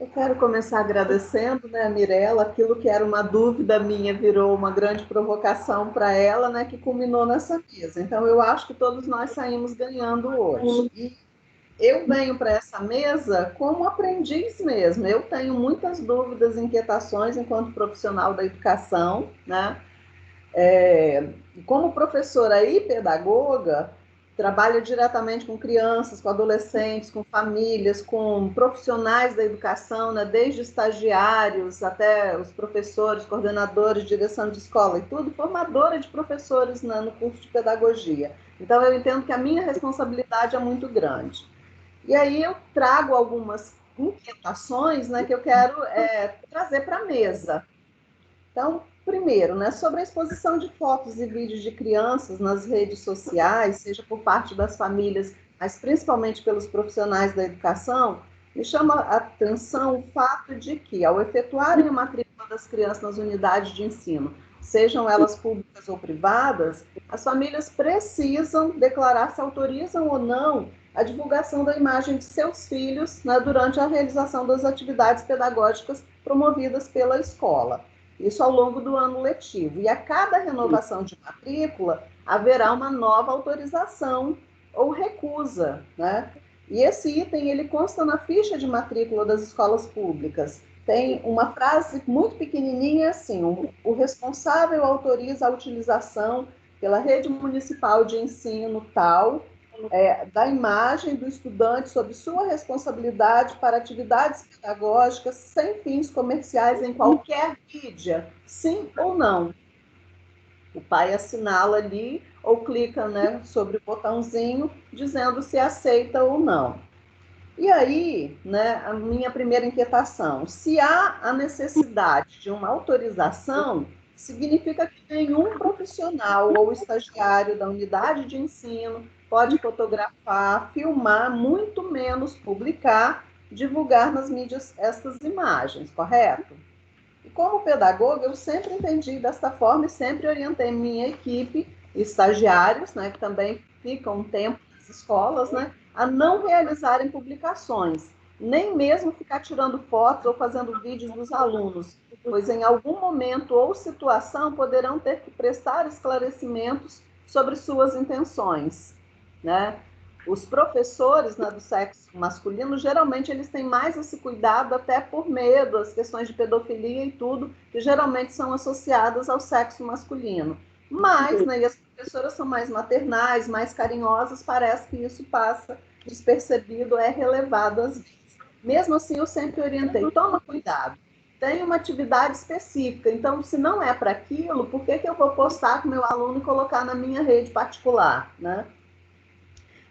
Eu quero começar agradecendo, né, a Mirella, aquilo que era uma dúvida minha virou uma grande provocação para ela, né, que culminou nessa mesa. Então, eu acho que todos nós saímos ganhando hoje. E eu venho para essa mesa como aprendiz mesmo. Eu tenho muitas dúvidas, inquietações enquanto profissional da educação, né? Como professora e pedagoga, trabalho diretamente com crianças, com adolescentes, com famílias, com profissionais da educação, né, desde estagiários até os professores, coordenadores, direção de escola e tudo, formadora de professores, né, no curso de pedagogia. Então, eu entendo que a minha responsabilidade é muito grande. E aí eu trago algumas inquietações, né, que eu quero trazer para a mesa. Então, primeiro, né, sobre a exposição de fotos e vídeos de crianças nas redes sociais, seja por parte das famílias, mas principalmente pelos profissionais da educação, me chama a atenção o fato de que, ao efetuarem a matrícula das crianças nas unidades de ensino, sejam elas públicas ou privadas, as famílias precisam declarar se autorizam ou não a divulgação da imagem de seus filhos, né, durante a realização das atividades pedagógicas promovidas pela escola. Isso ao longo do ano letivo. E a cada renovação de matrícula, haverá uma nova autorização ou recusa, né? E esse item, ele consta na ficha de matrícula das escolas públicas. Tem uma frase muito pequenininha assim: o responsável autoriza a utilização pela rede municipal de ensino tal, da imagem do estudante sob sua responsabilidade para atividades pedagógicas sem fins comerciais em qualquer mídia, sim ou não. O pai assinala ali ou clica, né, sobre o botãozinho dizendo se aceita ou não. E aí, né, a minha primeira inquietação: se há a necessidade de uma autorização, significa que nenhum profissional ou estagiário da unidade de ensino pode fotografar, filmar, muito menos publicar, divulgar nas mídias estas imagens, correto? E como pedagoga, eu sempre entendi desta forma e sempre orientei minha equipe, estagiários, né, que também ficam um tempo nas escolas, né, a não realizarem publicações, nem mesmo ficar tirando fotos ou fazendo vídeos dos alunos, pois em algum momento ou situação poderão ter que prestar esclarecimentos sobre suas intenções, né? Os professores, né, do sexo masculino, geralmente eles têm mais esse cuidado, até por medo, as questões de pedofilia e tudo, que geralmente são associadas ao sexo masculino. Mas, né, e as professoras são mais maternais, mais carinhosas, parece que isso passa despercebido, é relevado às vezes. Mesmo assim, eu sempre orientei: toma cuidado, tem uma atividade específica, então, se não é para aquilo, por que eu vou postar com meu aluno e colocar na minha rede particular, né?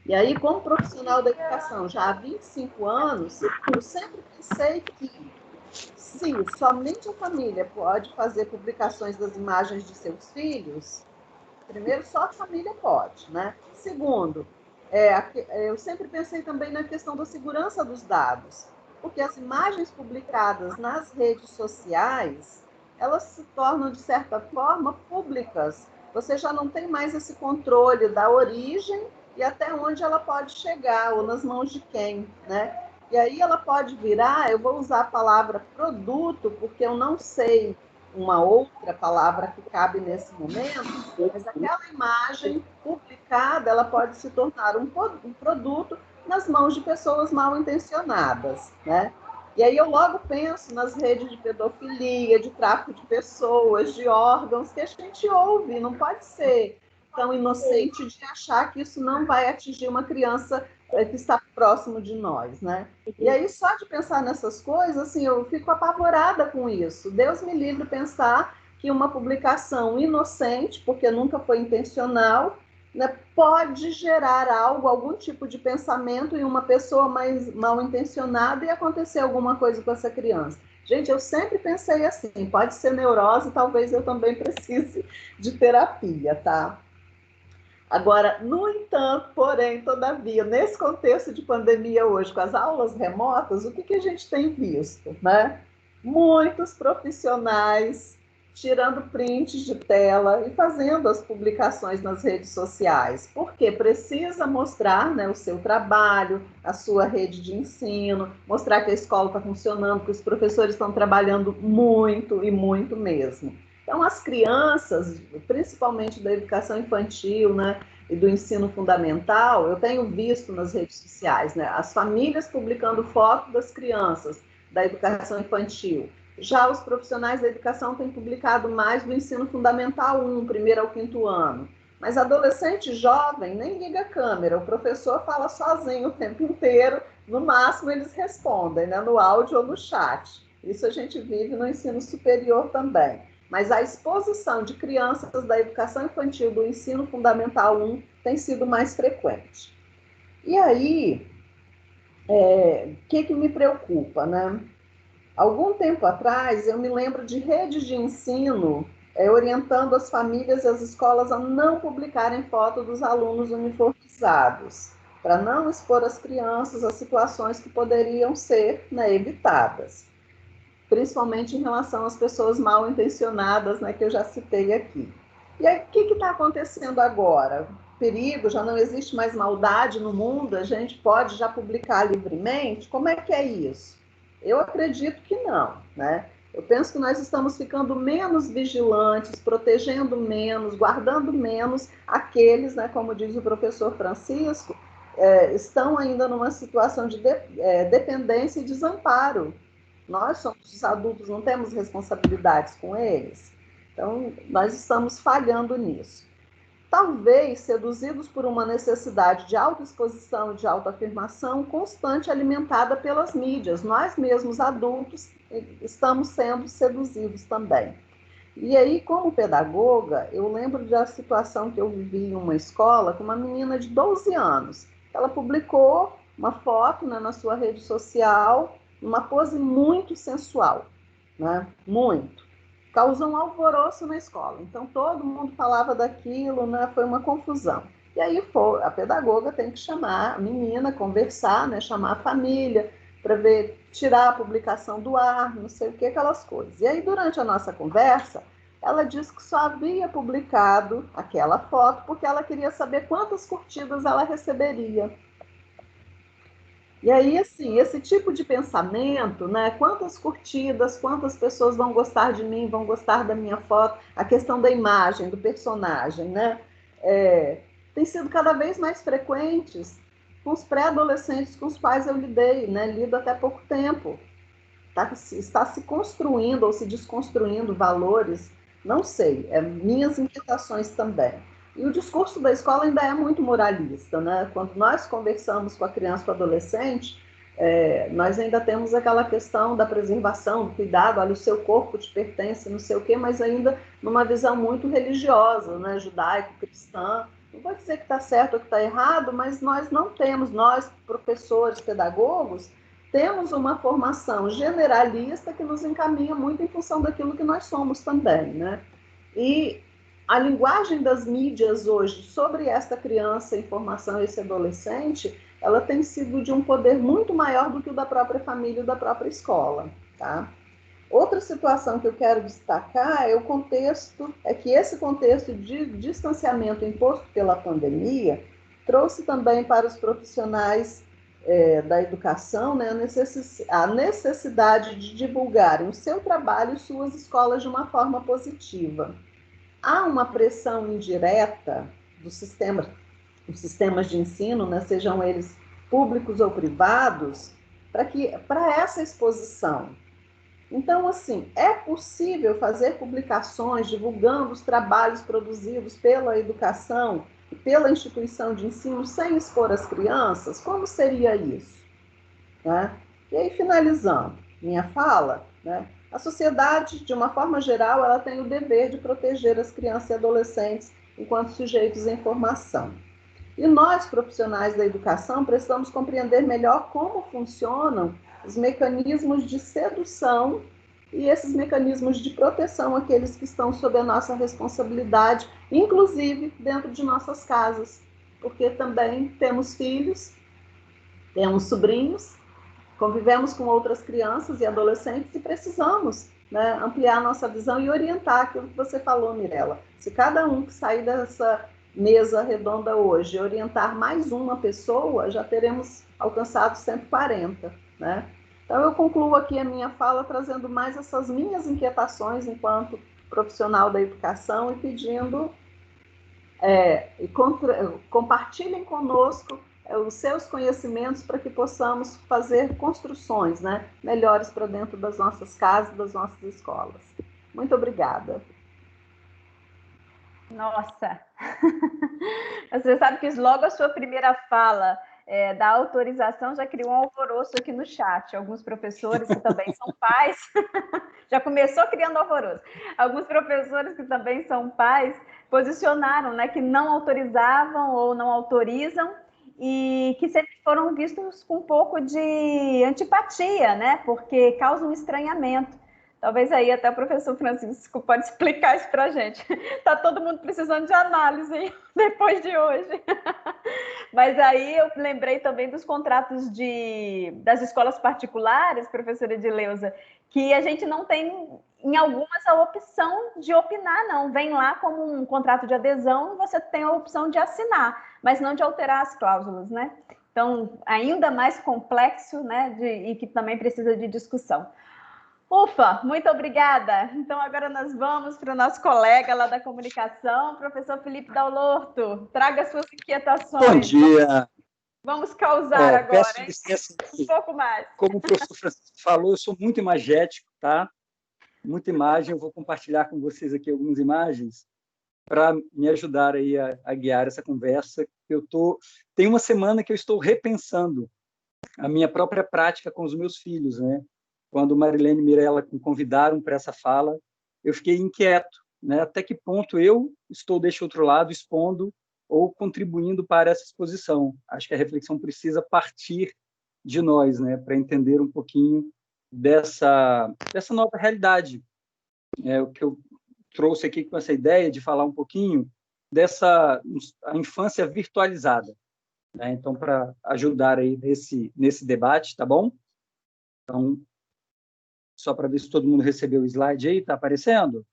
E aí, como profissional da educação já há 25 anos, eu sempre pensei que, se somente a família pode fazer publicações das imagens de seus filhos, primeiro, só a família pode, né? Segundo, eu sempre pensei também na questão da segurança dos dados, porque as imagens publicadas nas redes sociais, elas se tornam, de certa forma, públicas. Você já não tem mais esse controle da origem e até onde ela pode chegar, ou nas mãos de quem, né? E aí ela pode virar, eu vou usar a palavra produto, porque eu não sei uma outra palavra que cabe nesse momento, mas aquela imagem publicada, ela pode se tornar um produto nas mãos de pessoas mal intencionadas, né? E aí eu logo penso nas redes de pedofilia, de tráfico de pessoas, de órgãos, que a gente ouve, não pode ser tão inocente de achar que isso não vai atingir uma criança que está próximo de nós, né? E aí, só de pensar nessas coisas, assim, eu fico apavorada com isso. Deus me livre pensar que uma publicação inocente, porque nunca foi intencional, né, pode gerar algo, algum tipo de pensamento em uma pessoa mais mal intencionada e acontecer alguma coisa com essa criança. Gente, eu sempre pensei assim, pode ser neurose, talvez eu também precise de terapia, tá? Agora, no entanto, porém, todavia, nesse contexto de pandemia hoje, com as aulas remotas, o que a gente tem visto, né? Muitos profissionais tirando prints de tela e fazendo as publicações nas redes sociais, porque precisa mostrar, né, o seu trabalho, a sua rede de ensino, mostrar que a escola está funcionando, que os professores estão trabalhando muito e muito mesmo. Então, as crianças, principalmente da educação infantil, né, e do ensino fundamental, eu tenho visto nas redes sociais, né, as famílias publicando fotos das crianças da educação infantil. Já os profissionais da educação têm publicado mais do ensino fundamental 1, primeiro ao quinto ano. Mas adolescente jovem nem liga a câmera, o professor fala sozinho o tempo inteiro, no máximo eles respondem, né, no áudio ou no chat. Isso a gente vive no ensino superior também. Mas a exposição de crianças da educação infantil do ensino fundamental 1 tem sido mais frequente. E aí, que me preocupa, né? Algum tempo atrás, eu me lembro de redes de ensino orientando as famílias e as escolas a não publicarem foto dos alunos uniformizados, para não expor as crianças a situações que poderiam ser, né, evitadas, principalmente em relação às pessoas mal intencionadas, né, que eu já citei aqui. E aí, o que está acontecendo agora? Perigo, já não existe mais maldade no mundo, a gente pode já publicar livremente? Como é que é isso? Eu acredito que não, né? Eu penso que nós estamos ficando menos vigilantes, protegendo menos, guardando menos aqueles, né, como diz o professor Francisco, estão ainda numa situação de dependência e desamparo. Nós somos os adultos, não temos responsabilidades com eles. Então, nós estamos falhando nisso. Talvez seduzidos por uma necessidade de autoexposição, de autoafirmação constante alimentada pelas mídias. Nós mesmos, adultos, estamos sendo seduzidos também. E aí, como pedagoga, eu lembro da situação que eu vivi em uma escola com uma menina de 12 anos. Ela publicou uma foto, né, na sua rede social, uma pose muito sensual, né? Muito. Causou um alvoroço na escola. Então, todo mundo falava daquilo, né? Foi uma confusão. E aí, a pedagoga tem que chamar a menina, conversar, né? Chamar a família, para ver, tirar a publicação do ar, não sei o que, aquelas coisas. E aí, durante a nossa conversa, ela disse que só havia publicado aquela foto porque ela queria saber quantas curtidas ela receberia. E aí, assim, esse tipo de pensamento, né? Quantas curtidas, quantas pessoas vão gostar de mim, vão gostar da minha foto, a questão da imagem, do personagem, né? Tem sido cada vez mais frequentes com os pré-adolescentes com os quais eu lidei, né? Lido até pouco tempo. Está se construindo ou se desconstruindo valores, não sei, minhas inquietações também. E o discurso da escola ainda é muito moralista, né? Quando nós conversamos com a criança e com o adolescente, nós ainda temos aquela questão da preservação, do cuidado, olha, o seu corpo te pertence, não sei o quê, mas ainda numa visão muito religiosa, né? Judaico-cristã. Não vou dizer que está certo ou que está errado, mas nós não temos, nós, professores, pedagogos, temos uma formação generalista que nos encaminha muito em função daquilo que nós somos também, né? E a linguagem das mídias hoje sobre essa criança em formação, esse adolescente, ela tem sido de um poder muito maior do que o da própria família e da própria escola, tá? Outra situação que eu quero destacar é que esse contexto de distanciamento imposto pela pandemia trouxe também para os profissionais da educação, né, a necessidade de divulgarem o seu trabalho e suas escolas de uma forma positiva. Há uma pressão indireta dos sistemas de ensino, né, sejam eles públicos ou privados, para essa exposição. Então, assim, é possível fazer publicações divulgando os trabalhos produzidos pela educação e pela instituição de ensino sem expor as crianças? Como seria isso? Né? E aí, finalizando minha fala, né? A sociedade, de uma forma geral, ela tem o dever de proteger as crianças e adolescentes enquanto sujeitos em formação. E nós, profissionais da educação, precisamos compreender melhor como funcionam os mecanismos de sedução e esses mecanismos de proteção àqueles que estão sob a nossa responsabilidade, inclusive dentro de nossas casas, porque também temos filhos, temos sobrinhos, convivemos com outras crianças e adolescentes e precisamos, né, ampliar nossa visão e orientar aquilo que você falou, Mirella. Se cada um que sair dessa mesa redonda hoje orientar mais uma pessoa, já teremos alcançado 140, né? Então, eu concluo aqui a minha fala trazendo mais essas minhas inquietações enquanto profissional da educação e pedindo compartilhem conosco os seus conhecimentos para que possamos fazer construções, né, melhores para dentro das nossas casas, das nossas escolas. Muito obrigada. Nossa! Você sabe que logo a sua primeira fala da autorização já criou um alvoroço aqui no chat. Alguns professores que também são pais, já começou criando alvoroço. Alguns professores que também são pais posicionaram, né, que não autorizavam ou não autorizam e que sempre foram vistos com um pouco de antipatia, né, porque causa um estranhamento. Talvez aí até o professor Francisco pode explicar isso para a gente. Está todo mundo precisando de análise depois de hoje. Mas aí eu lembrei também dos contratos das escolas particulares, professora Edileuza, que a gente não tem, em algumas, a opção de opinar, não. Vem lá como um contrato de adesão e você tem a opção de assinar, mas não de alterar as cláusulas, né? Então, ainda mais complexo, né? E que também precisa de discussão. Ufa, muito obrigada. Então, agora nós vamos para o nosso colega lá da comunicação, professor Felipe Dalorto. Traga suas inquietações. Bom dia. Vamos causar agora, peço licença, um pouco mais. Como o professor Francisco falou, eu sou muito imagético, tá? Muita imagem. Eu vou compartilhar com vocês aqui algumas imagens para me ajudar aí a guiar essa conversa. Tem uma semana que eu estou repensando a minha própria prática com os meus filhos, né? Quando Marilene e Mirella me convidaram para essa fala, eu fiquei inquieto, né? Até que ponto eu estou deste outro lado expondo ou contribuindo para essa exposição. Acho que a reflexão precisa partir de nós, né? Para entender um pouquinho dessa nova realidade. O que eu trouxe aqui com essa ideia de falar um pouquinho a infância virtualizada, né? Então, para ajudar aí nesse debate, tá bom? Então, só para ver se todo mundo recebeu o slide aí, está aparecendo?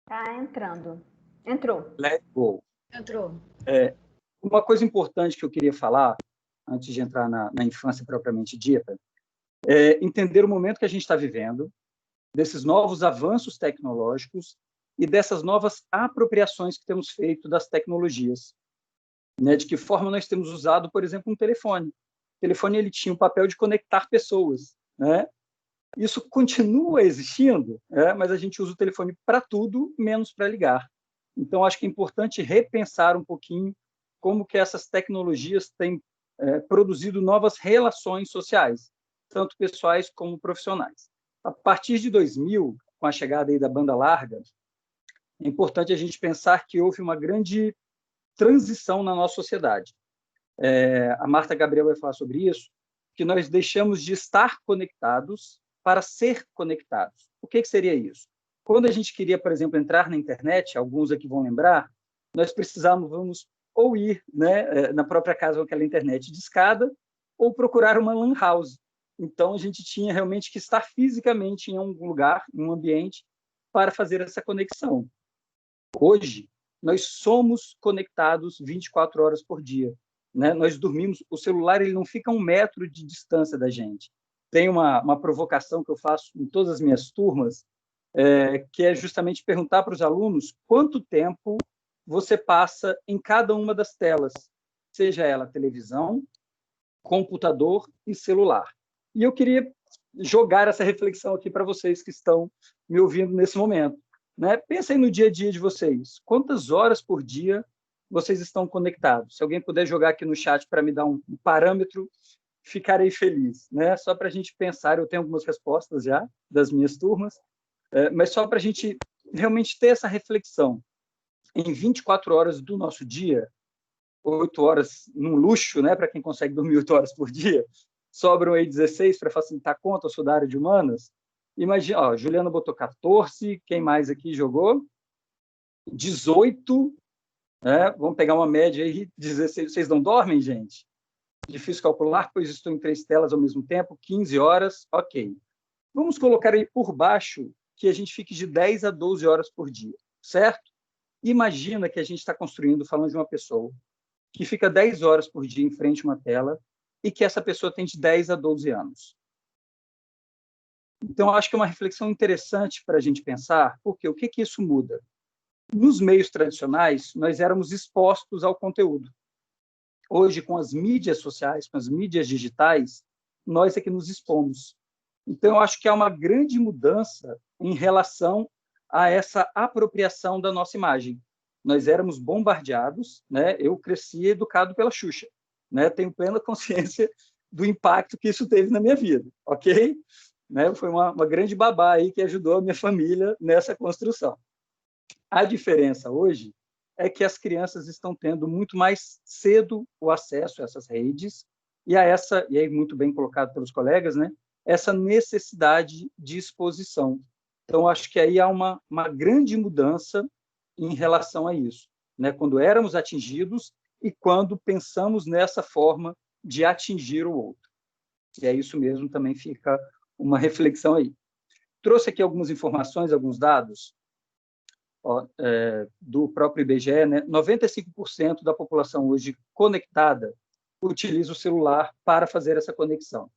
Está entrando. Entrou. Let's go. Entrou. Uma coisa importante que eu queria falar, antes de entrar na infância propriamente dita, é entender o momento que a gente está vivendo, desses novos avanços tecnológicos e dessas novas apropriações que temos feito das tecnologias. Né? De que forma nós temos usado, por exemplo, um telefone. O telefone ele tinha o papel de conectar pessoas. Né? Isso continua existindo, mas a gente usa o telefone para tudo, menos para ligar. Então, acho que é importante repensar um pouquinho como que essas tecnologias têm produzido novas relações sociais, tanto pessoais como profissionais. A partir de 2000, com a chegada aí da banda larga, é importante a gente pensar que houve uma grande transição na nossa sociedade. A Marta Gabriel vai falar sobre isso, que nós deixamos de estar conectados para ser conectados. O que seria isso? Quando a gente queria, por exemplo, entrar na internet, alguns aqui vão lembrar, nós precisávamos ou ir, né, na própria casa com aquela internet de escada, ou procurar uma lan house. Então, a gente tinha realmente que estar fisicamente em um lugar, em um ambiente, para fazer essa conexão. Hoje, nós somos conectados 24 horas por dia. Né? Nós dormimos, o celular ele não fica a 1 metro de distância da gente. Tem uma provocação que eu faço em todas as minhas turmas, que é justamente perguntar para os alunos quanto tempo você passa em cada uma das telas, seja ela televisão, computador e celular. E eu queria jogar essa reflexão aqui para vocês que estão me ouvindo nesse momento. Né? Pensem no dia a dia de vocês. Quantas horas por dia vocês estão conectados? Se alguém puder jogar aqui no chat para me dar um parâmetro, ficarei feliz. Né? Só para a gente pensar, eu tenho algumas respostas já das minhas turmas, mas só para a gente realmente ter essa reflexão. Em 24 horas do nosso dia, 8 horas num luxo, né, para quem consegue dormir 8 horas por dia, sobram aí 16 para facilitar a conta, eu sou da área de humanas. Imagina, ó, Juliana botou 14, quem mais aqui jogou? 18, né? Vamos pegar uma média aí, 16. Vocês não dormem, gente? Difícil calcular, pois estou em 3 telas ao mesmo tempo, 15 horas, ok. Vamos colocar aí por baixo que a gente fique de 10 a 12 horas por dia, certo? Imagina que a gente está construindo, falando de uma pessoa que fica 10 horas por dia em frente a uma tela e que essa pessoa tem de 10 a 12 anos. Então, acho que é uma reflexão interessante para a gente pensar, porque o que isso muda? Nos meios tradicionais, nós éramos expostos ao conteúdo. Hoje, com as mídias sociais, com as mídias digitais, nós é que nos expomos. Então, eu acho que há uma grande mudança em relação a essa apropriação da nossa imagem. Nós éramos bombardeados, né? Eu cresci educado pela Xuxa, né? Tenho plena consciência do impacto que isso teve na minha vida, ok? Né? Foi uma grande babá aí que ajudou a minha família nessa construção. A diferença hoje é que as crianças estão tendo muito mais cedo o acesso a essas redes e aí muito bem colocado pelos colegas, né? Essa necessidade de exposição. Então, acho que aí há uma grande mudança em relação a isso, né? Quando éramos atingidos e quando pensamos nessa forma de atingir o outro. E é isso mesmo, também fica uma reflexão aí. Trouxe aqui algumas informações, alguns dados do próprio IBGE, né? 95% da população hoje conectada utiliza o celular para fazer essa conexão.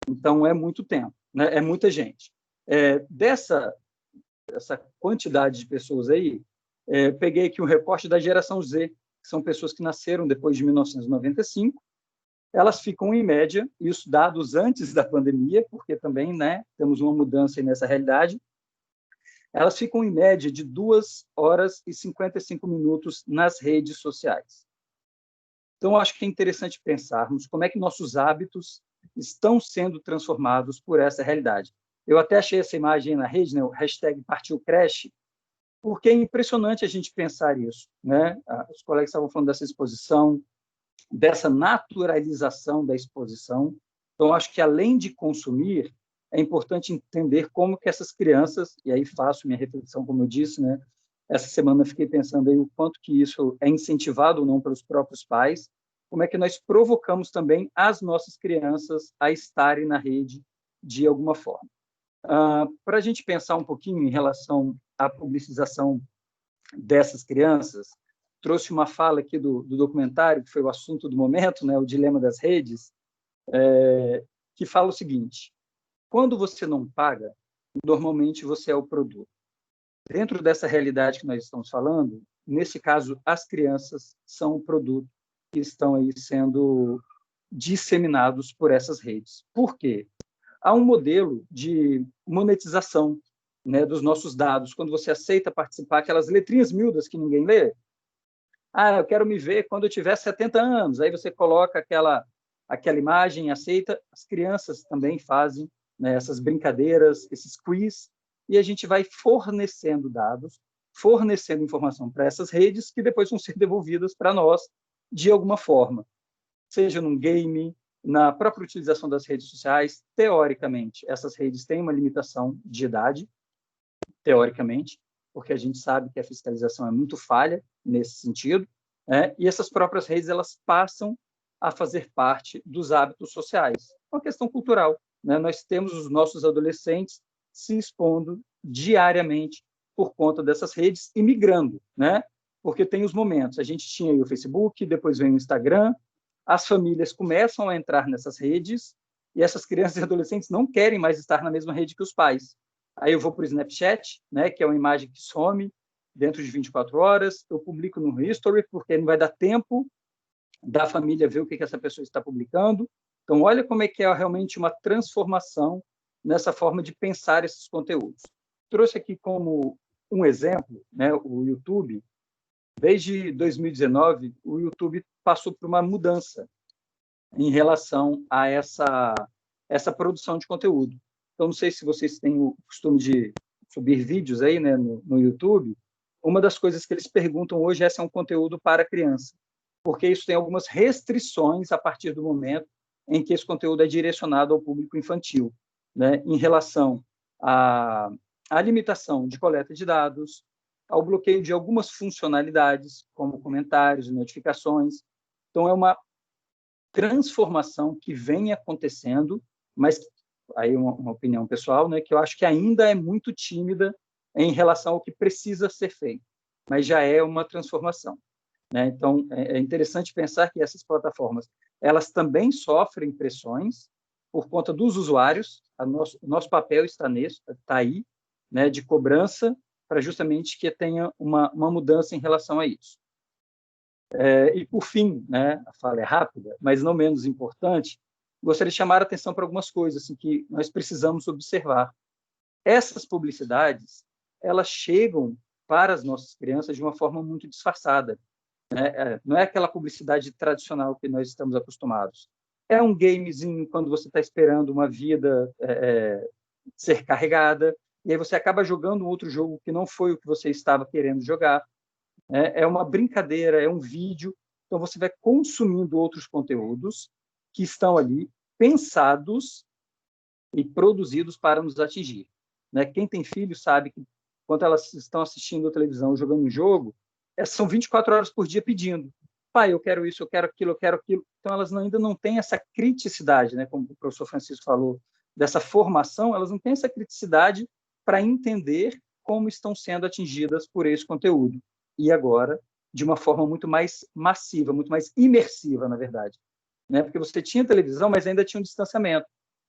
Então, é muito tempo, né? É muita gente. Dessa quantidade de pessoas aí, peguei aqui um recorte da geração Z, que são pessoas que nasceram depois de 1995. Elas ficam, em média, isso dados antes da pandemia, porque também, né, temos uma mudança aí nessa realidade, elas ficam, em média, de 2 horas e 55 minutos nas redes sociais. Então, acho que é interessante pensarmos como é que nossos hábitos estão sendo transformados por essa realidade. Eu até achei essa imagem na rede, né, o hashtag Partiu Creche, porque é impressionante a gente pensar isso, né? Os colegas estavam falando dessa exposição, dessa naturalização da exposição. Então, acho que, além de consumir, é importante entender como que essas crianças, e aí faço minha reflexão, como eu disse, né? Essa semana eu fiquei pensando aí o quanto que isso é incentivado ou não pelos próprios pais, como é que nós provocamos também as nossas crianças a estarem na rede de alguma forma. Para a gente pensar um pouquinho em relação à publicização dessas crianças, trouxe uma fala aqui do documentário, que foi o assunto do momento, né, o dilema das redes, que fala o seguinte: quando você não paga, normalmente você é o produto. Dentro dessa realidade que nós estamos falando, nesse caso, as crianças são o produto que estão aí sendo disseminados por essas redes. Por quê? Há um modelo de monetização, né, dos nossos dados. Quando você aceita participar, aquelas letrinhas miúdas que ninguém lê, eu quero me ver quando eu tiver 70 anos. Aí você coloca aquela imagem, aceita. As crianças também fazem, né, essas brincadeiras, esses quiz, e a gente vai fornecendo dados, fornecendo informação para essas redes que depois vão ser devolvidas para nós de alguma forma, seja num game, na própria utilização das redes sociais. Teoricamente, essas redes têm uma limitação de idade, teoricamente, porque a gente sabe que a fiscalização é muito falha nesse sentido, né? E essas próprias redes, elas passam a fazer parte dos hábitos sociais. É uma questão cultural, né? Nós temos os nossos adolescentes se expondo diariamente por conta dessas redes e migrando, né? Porque tem os momentos. A gente tinha aí o Facebook, depois vem o Instagram, as famílias começam a entrar nessas redes e essas crianças e adolescentes não querem mais estar na mesma rede que os pais. Aí eu vou para o Snapchat, né, que é uma imagem que some dentro de 24 horas, eu publico no History, porque não vai dar tempo da família ver o que essa pessoa está publicando. Então, olha como é que é realmente uma transformação nessa forma de pensar esses conteúdos. Trouxe aqui como um exemplo, né, o YouTube. Desde 2019, o YouTube passou por uma mudança em relação a essa produção de conteúdo. Então, não sei se vocês têm o costume de subir vídeos aí, né, no YouTube. Uma das coisas que eles perguntam hoje é se é um conteúdo para criança, porque isso tem algumas restrições a partir do momento em que esse conteúdo é direcionado ao público infantil, né, em relação à limitação de coleta de dados, ao bloqueio de algumas funcionalidades, como comentários e notificações. Então, é uma transformação que vem acontecendo, mas aí uma opinião pessoal, né, que eu acho que ainda é muito tímida em relação ao que precisa ser feito, mas já é uma transformação, né? Então, é interessante pensar que essas plataformas, elas também sofrem pressões por conta dos usuários. O nosso papel está aí, né, de cobrança, para justamente que tenha uma mudança em relação a isso. E, por fim, né, a fala é rápida, mas não menos importante, gostaria de chamar a atenção para algumas coisas assim, que nós precisamos observar. Essas publicidades, elas chegam para as nossas crianças de uma forma muito disfarçada, né? Não é aquela publicidade tradicional que nós estamos acostumados. É um gamezinho quando você está esperando uma vida ser carregada, e aí você acaba jogando um outro jogo que não foi o que você estava querendo jogar. É uma brincadeira, é um vídeo. Então, você vai consumindo outros conteúdos que estão ali pensados e produzidos para nos atingir, né? Quem tem filho sabe que, quando elas estão assistindo a televisão, jogando um jogo, são 24 horas por dia pedindo: pai, eu quero isso, eu quero aquilo, eu quero aquilo. Então, elas ainda não têm essa criticidade, né? Como o professor Francisco falou, dessa formação, elas não têm essa criticidade para entender como estão sendo atingidas por esse conteúdo. E agora, de uma forma muito mais massiva, muito mais imersiva, na verdade, né? Porque você tinha televisão, mas ainda tinha um distanciamento.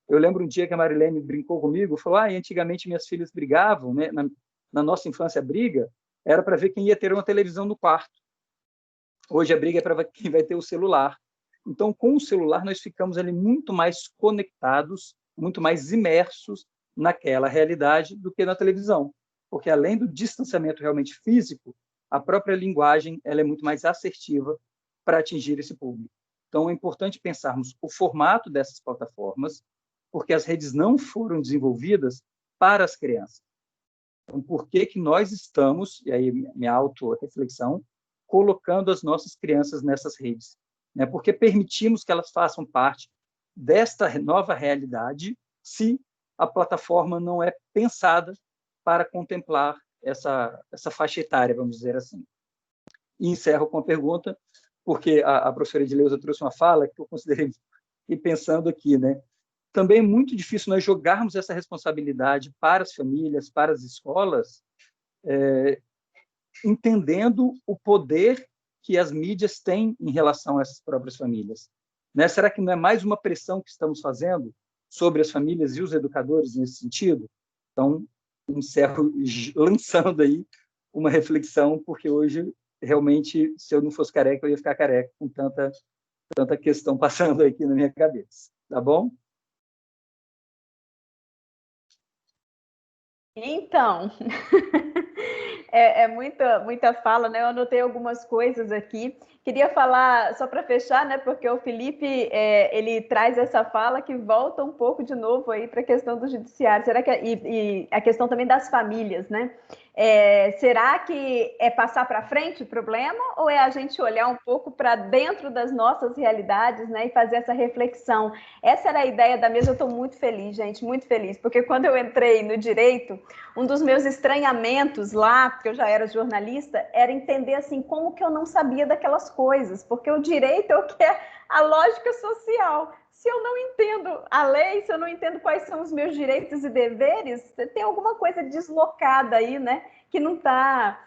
Eu lembro um dia que a Marilene brincou comigo, falou: antigamente minhas filhas brigavam, né? Na nossa infância, a briga era para ver quem ia ter uma televisão no quarto. Hoje a briga é para ver quem vai ter o celular. Então, com o celular, nós ficamos ali muito mais conectados, muito mais imersos naquela realidade do que na televisão. Porque, além do distanciamento realmente físico, a própria linguagem ela é muito mais assertiva para atingir esse público. Então, é importante pensarmos o formato dessas plataformas, porque as redes não foram desenvolvidas para as crianças. Então, por que nós estamos, e aí minha auto-reflexão, colocando as nossas crianças nessas redes? Né? Porque permitimos que elas façam parte desta nova realidade se a plataforma não é pensada para contemplar essa faixa etária, vamos dizer assim. E encerro com a pergunta, porque a professora Edileuza trouxe uma fala que eu considerei, e pensando aqui, né? Também é muito difícil nós jogarmos essa responsabilidade para as famílias, para as escolas, entendendo o poder que as mídias têm em relação a essas próprias famílias. Né? Será que não é mais uma pressão que estamos fazendo sobre as famílias e os educadores nesse sentido? Então, encerro lançando aí uma reflexão, porque hoje, realmente, se eu não fosse careca, eu ia ficar careca com tanta questão passando aqui na minha cabeça. Tá bom? Então, muita fala, né? Eu anotei algumas coisas aqui. Queria falar, só para fechar, né? Porque o Felipe, ele traz essa fala que volta um pouco de novo aí para a questão do judiciário. Será que e a questão também das famílias, né? Será que é passar para frente o problema ou é a gente olhar um pouco para dentro das nossas realidades, né, e fazer essa reflexão? Essa era a ideia da mesa. Eu estou muito feliz, gente, muito feliz, porque quando eu entrei no direito, um dos meus estranhamentos lá, porque eu já era jornalista, era entender assim como que eu não sabia daquelas coisas, porque o direito é o que é a lógica social. Se eu não entendo a lei, se eu não entendo quais são os meus direitos e deveres, tem alguma coisa deslocada aí, né, que não está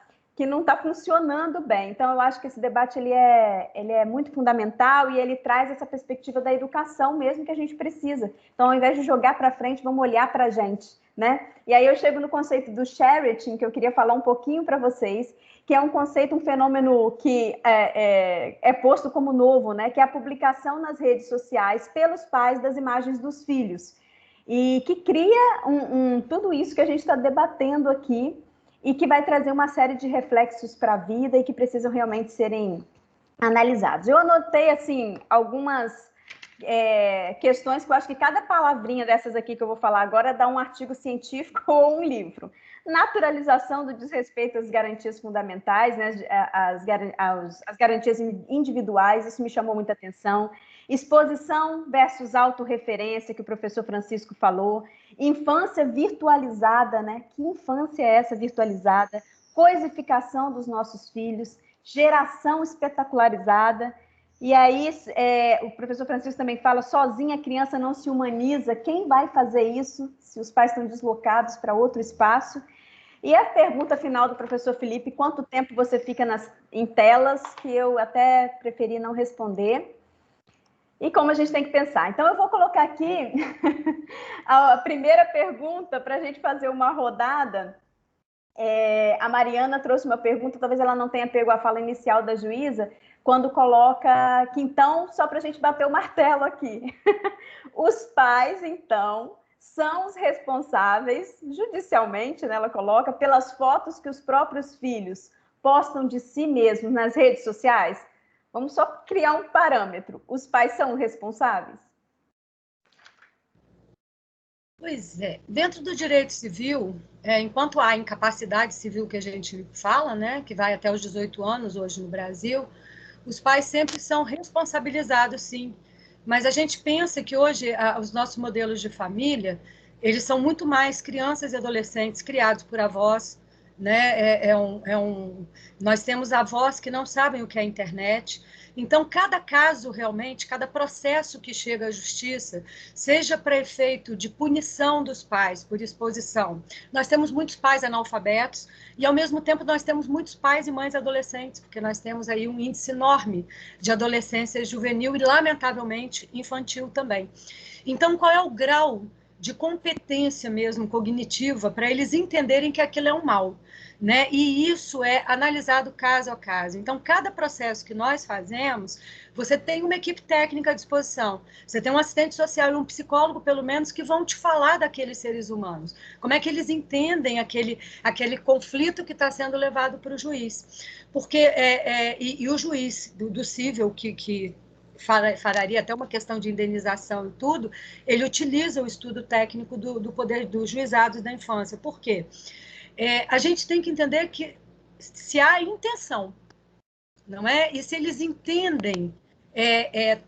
funcionando bem. Então, eu acho que esse debate ele é muito fundamental e ele traz essa perspectiva da educação mesmo que a gente precisa. Então, ao invés de jogar para frente, vamos olhar para a gente, né? E aí eu chego no conceito do sharing, que eu queria falar um pouquinho para vocês, que é um conceito, um fenômeno que é posto como novo, né? Que é a publicação nas redes sociais pelos pais das imagens dos filhos. e que cria tudo isso que a gente está debatendo aqui e que vai trazer uma série de reflexos para a vida e que precisam realmente serem analisados. Eu anotei, assim, algumas questões que eu acho que cada palavrinha dessas aqui que eu vou falar agora dá um artigo científico ou um livro. Naturalização do desrespeito às garantias fundamentais, né, as garantias individuais, isso me chamou muita atenção. Exposição versus autorreferência, que o professor Francisco falou. Infância virtualizada, né? Que infância é essa virtualizada? Coisificação dos nossos filhos, geração espetacularizada. E aí, o professor Francisco também fala, sozinha a criança não se humaniza. Quem vai fazer isso se os pais estão deslocados para outro espaço? E a pergunta final do professor Felipe, quanto tempo você fica em telas, que eu até preferi não responder. E como a gente tem que pensar. Então, eu vou colocar aqui a primeira pergunta para a gente fazer uma rodada. A Mariana trouxe uma pergunta, talvez ela não tenha pego a fala inicial da juíza, quando coloca que, então, só para a gente bater o martelo aqui, os pais, então, são os responsáveis, judicialmente, né, ela coloca, pelas fotos que os próprios filhos postam de si mesmos nas redes sociais. Vamos só criar um parâmetro. Os pais são responsáveis? Pois é. Dentro do direito civil, enquanto há incapacidade civil que a gente fala, né, que vai até os 18 anos hoje no Brasil, os pais sempre são responsabilizados, sim. Mas a gente pensa que hoje os nossos modelos de família, eles são muito mais crianças e adolescentes criados por avós, né? Nós temos avós que não sabem o que é a internet. Então, cada caso realmente, cada processo que chega à justiça, seja para efeito de punição dos pais por exposição, nós temos muitos pais analfabetos e, ao mesmo tempo, nós temos muitos pais e mães adolescentes, porque nós temos aí um índice enorme de adolescência juvenil e, lamentavelmente, infantil também. Então, qual é o grau de competência mesmo cognitiva para eles entenderem que aquilo é um mal? Né? E isso é analisado caso a caso. Então, cada processo que nós fazemos, você tem uma equipe técnica à disposição, você tem um assistente social e um psicólogo, pelo menos, que vão te falar daqueles seres humanos. Como é que eles entendem aquele conflito que está sendo levado para o juiz. Porque, e o juiz do cível, que falaria até uma questão de indenização e tudo, ele utiliza o estudo técnico do poder dos juizados da infância. Por quê? A gente tem que entender que se há intenção, não é? E se eles entendem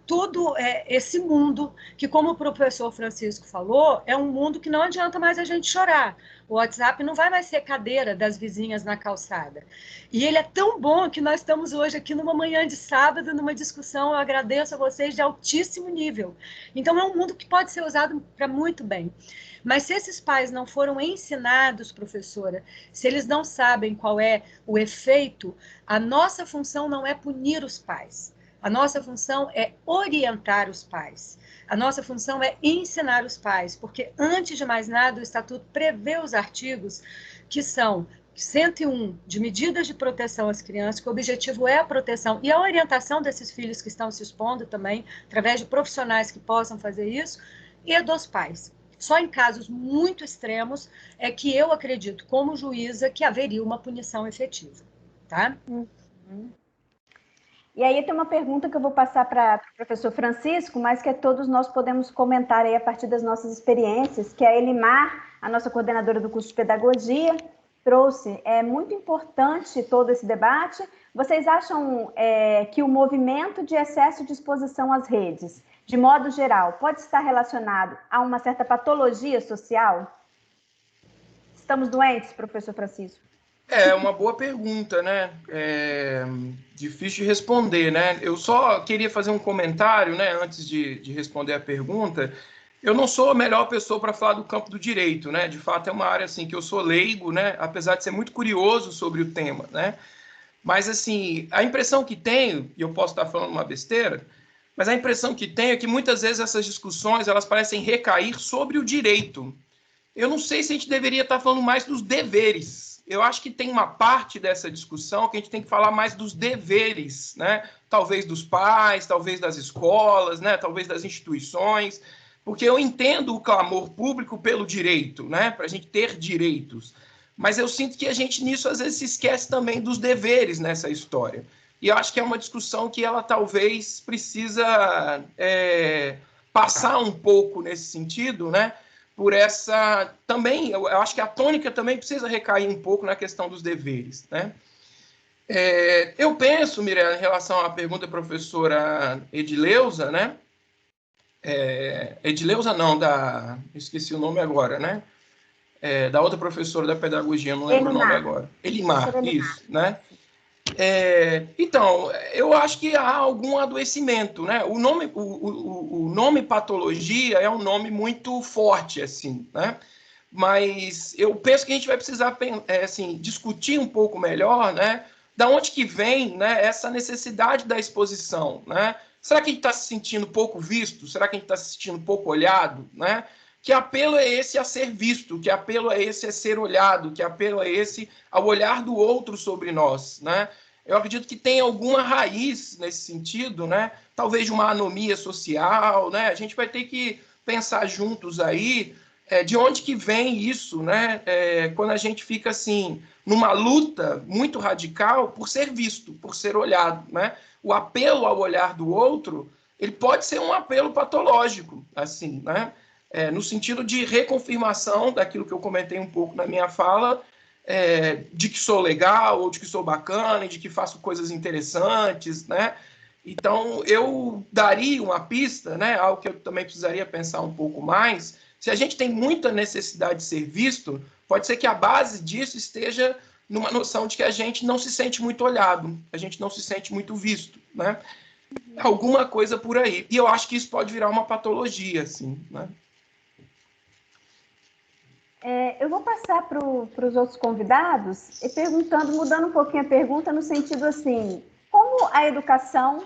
todo esse mundo, que, como o professor Francisco falou, é um mundo que não adianta mais a gente chorar. O WhatsApp não vai mais ser cadeira das vizinhas na calçada. E ele é tão bom que nós estamos hoje aqui numa manhã de sábado, numa discussão, eu agradeço a vocês, de altíssimo nível. Então, é um mundo que pode ser usado para muito bem. Mas se esses pais não foram ensinados, professora, se eles não sabem qual é o efeito, a nossa função não é punir os pais. A nossa função é orientar os pais. A nossa função é ensinar os pais, porque, antes de mais nada, o Estatuto prevê os artigos que são 101 de medidas de proteção às crianças, que o objetivo é a proteção e a orientação desses filhos que estão se expondo também, através de profissionais que possam fazer isso, e a dos pais. Só em casos muito extremos é que eu acredito, como juíza, que haveria uma punição efetiva, tá? E aí tem uma pergunta que eu vou passar para o professor Francisco, mas que todos nós podemos comentar aí a partir das nossas experiências, que a Elimar, a nossa coordenadora do curso de pedagogia, trouxe. É muito importante todo esse debate. Vocês acham que o movimento de excesso de exposição às redes, de modo geral, pode estar relacionado a uma certa patologia social? Estamos doentes, professor Francisco? É uma boa pergunta, né? Difícil de responder, né? Eu só queria fazer um comentário, né? Antes de responder a pergunta. Eu não sou a melhor pessoa para falar do campo do direito, né? De fato, é uma área assim que eu sou leigo, né? Apesar de ser muito curioso sobre o tema, né? Mas, assim, a impressão que tenho, e eu posso estar falando uma besteira, mas a impressão que tenho é que muitas vezes essas discussões, elas parecem recair sobre o direito. Eu não sei se a gente deveria estar falando mais dos deveres. Eu acho que tem uma parte dessa discussão que a gente tem que falar mais dos deveres, né? Talvez dos pais, talvez das escolas, né? Talvez das instituições. Porque eu entendo o clamor público pelo direito, né? Para a gente ter direitos. Mas eu sinto que a gente, nisso, às vezes, se esquece também dos deveres nessa história. E eu acho que é uma discussão que ela talvez precisa passar um pouco nesse sentido, né? Por essa... Também, eu acho que a tônica também precisa recair um pouco na questão dos deveres, né? Eu penso, Mirella, em relação à pergunta da professora Edileuza, né? Edileuza não, esqueci o nome agora, né? Da outra professora da pedagogia, não lembro o nome agora. Elimar, isso, né? Então, eu acho que há algum adoecimento, né? O nome patologia é um nome muito forte, assim, né? Mas eu penso que a gente vai precisar assim, discutir um pouco melhor, né? Da onde que vem, né, essa necessidade da exposição, né? Será que a gente está se sentindo pouco visto? Será que a gente está se sentindo pouco olhado, né? Que apelo é esse a ser visto? Que apelo é esse a ser olhado? Que apelo é esse ao olhar do outro sobre nós, né? Eu acredito que tem alguma raiz nesse sentido, né? Talvez de uma anomia social, né? A gente vai ter que pensar juntos aí de onde que vem isso, né? Quando a gente fica assim numa luta muito radical por ser visto, por ser olhado, né? O apelo ao olhar do outro, ele pode ser um apelo patológico, assim, né? No sentido de reconfirmação daquilo que eu comentei um pouco na minha fala, de que sou legal, ou de que sou bacana, e de que faço coisas interessantes, né? Então, eu daria uma pista, né? Algo que eu também precisaria pensar um pouco mais. Se a gente tem muita necessidade de ser visto, pode ser que a base disso esteja numa noção de que a gente não se sente muito olhado, a gente não se sente muito visto, né? Alguma coisa por aí. E eu acho que isso pode virar uma patologia, assim, né? Eu vou passar para os outros convidados e perguntando, mudando um pouquinho a pergunta no sentido assim, como a educação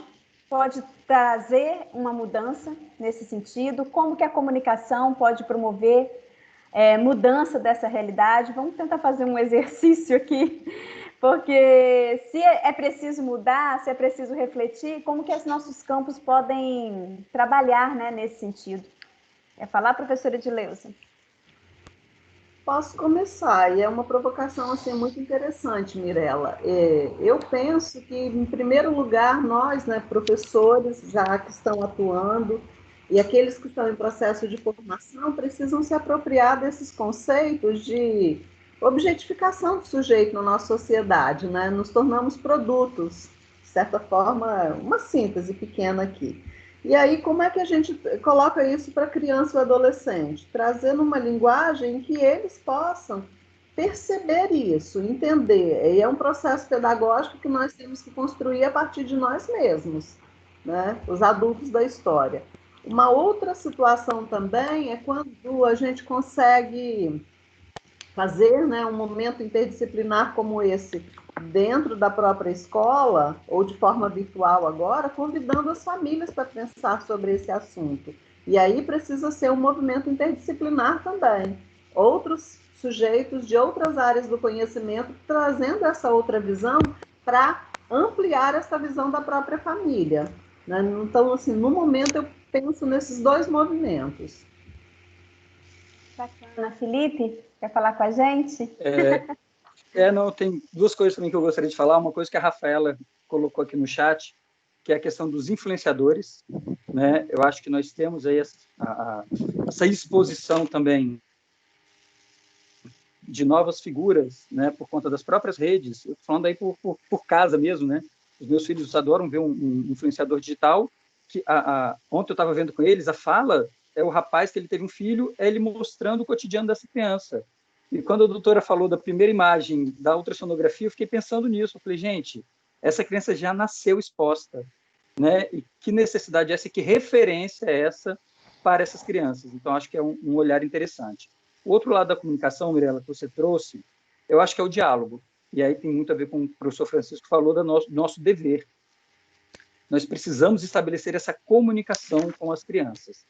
pode trazer uma mudança nesse sentido, como que a comunicação pode promover mudança dessa realidade. Vamos tentar fazer um exercício aqui, porque se é preciso mudar, se é preciso refletir, como que os nossos campos podem trabalhar, né, nesse sentido. Quer falar, professora Edileuza? Posso começar, e é uma provocação assim, muito interessante, Mirella. Eu penso que, em primeiro lugar, nós, né, professores, já que estão atuando, e aqueles que estão em processo de formação, precisam se apropriar desses conceitos de objetificação do sujeito na nossa sociedade, né? Nos tornamos produtos, de certa forma, uma síntese pequena aqui. E aí, como é que a gente coloca isso para a criança e o adolescente? Trazendo uma linguagem em que eles possam perceber isso, entender. E é um processo pedagógico que nós temos que construir a partir de nós mesmos, né? Os adultos da história. Uma outra situação também é quando a gente consegue fazer, né, um momento interdisciplinar como esse dentro da própria escola, ou de forma virtual agora, convidando as famílias para pensar sobre esse assunto. E aí precisa ser um movimento interdisciplinar também. Outros sujeitos de outras áreas do conhecimento trazendo essa outra visão para ampliar essa visão da própria família, né? Então, assim, no momento eu penso nesses dois movimentos. Bacana. Felipe, quer falar com a gente? Não, tem duas coisas também que eu gostaria de falar. Uma coisa que a Rafaela colocou aqui no chat, que é a questão dos influenciadores, né? Eu acho que nós temos aí essa exposição também de novas figuras, né? Por conta das próprias redes. Eu tô falando aí por casa mesmo, né? Os meus filhos adoram ver um influenciador digital. Que ontem eu estava vendo com eles, a fala é o rapaz que ele teve um filho, é ele mostrando o cotidiano dessa criança. E quando a doutora falou da primeira imagem da ultrassonografia, eu fiquei pensando nisso. Eu falei, gente, essa criança já nasceu exposta, né? E que necessidade é essa, que referência é essa para essas crianças? Então, acho que é um olhar interessante. O outro lado da comunicação, Mirella, que você trouxe, eu acho que é o diálogo. E aí tem muito a ver com o que o professor Francisco falou do nosso dever. Nós precisamos estabelecer essa comunicação com as crianças.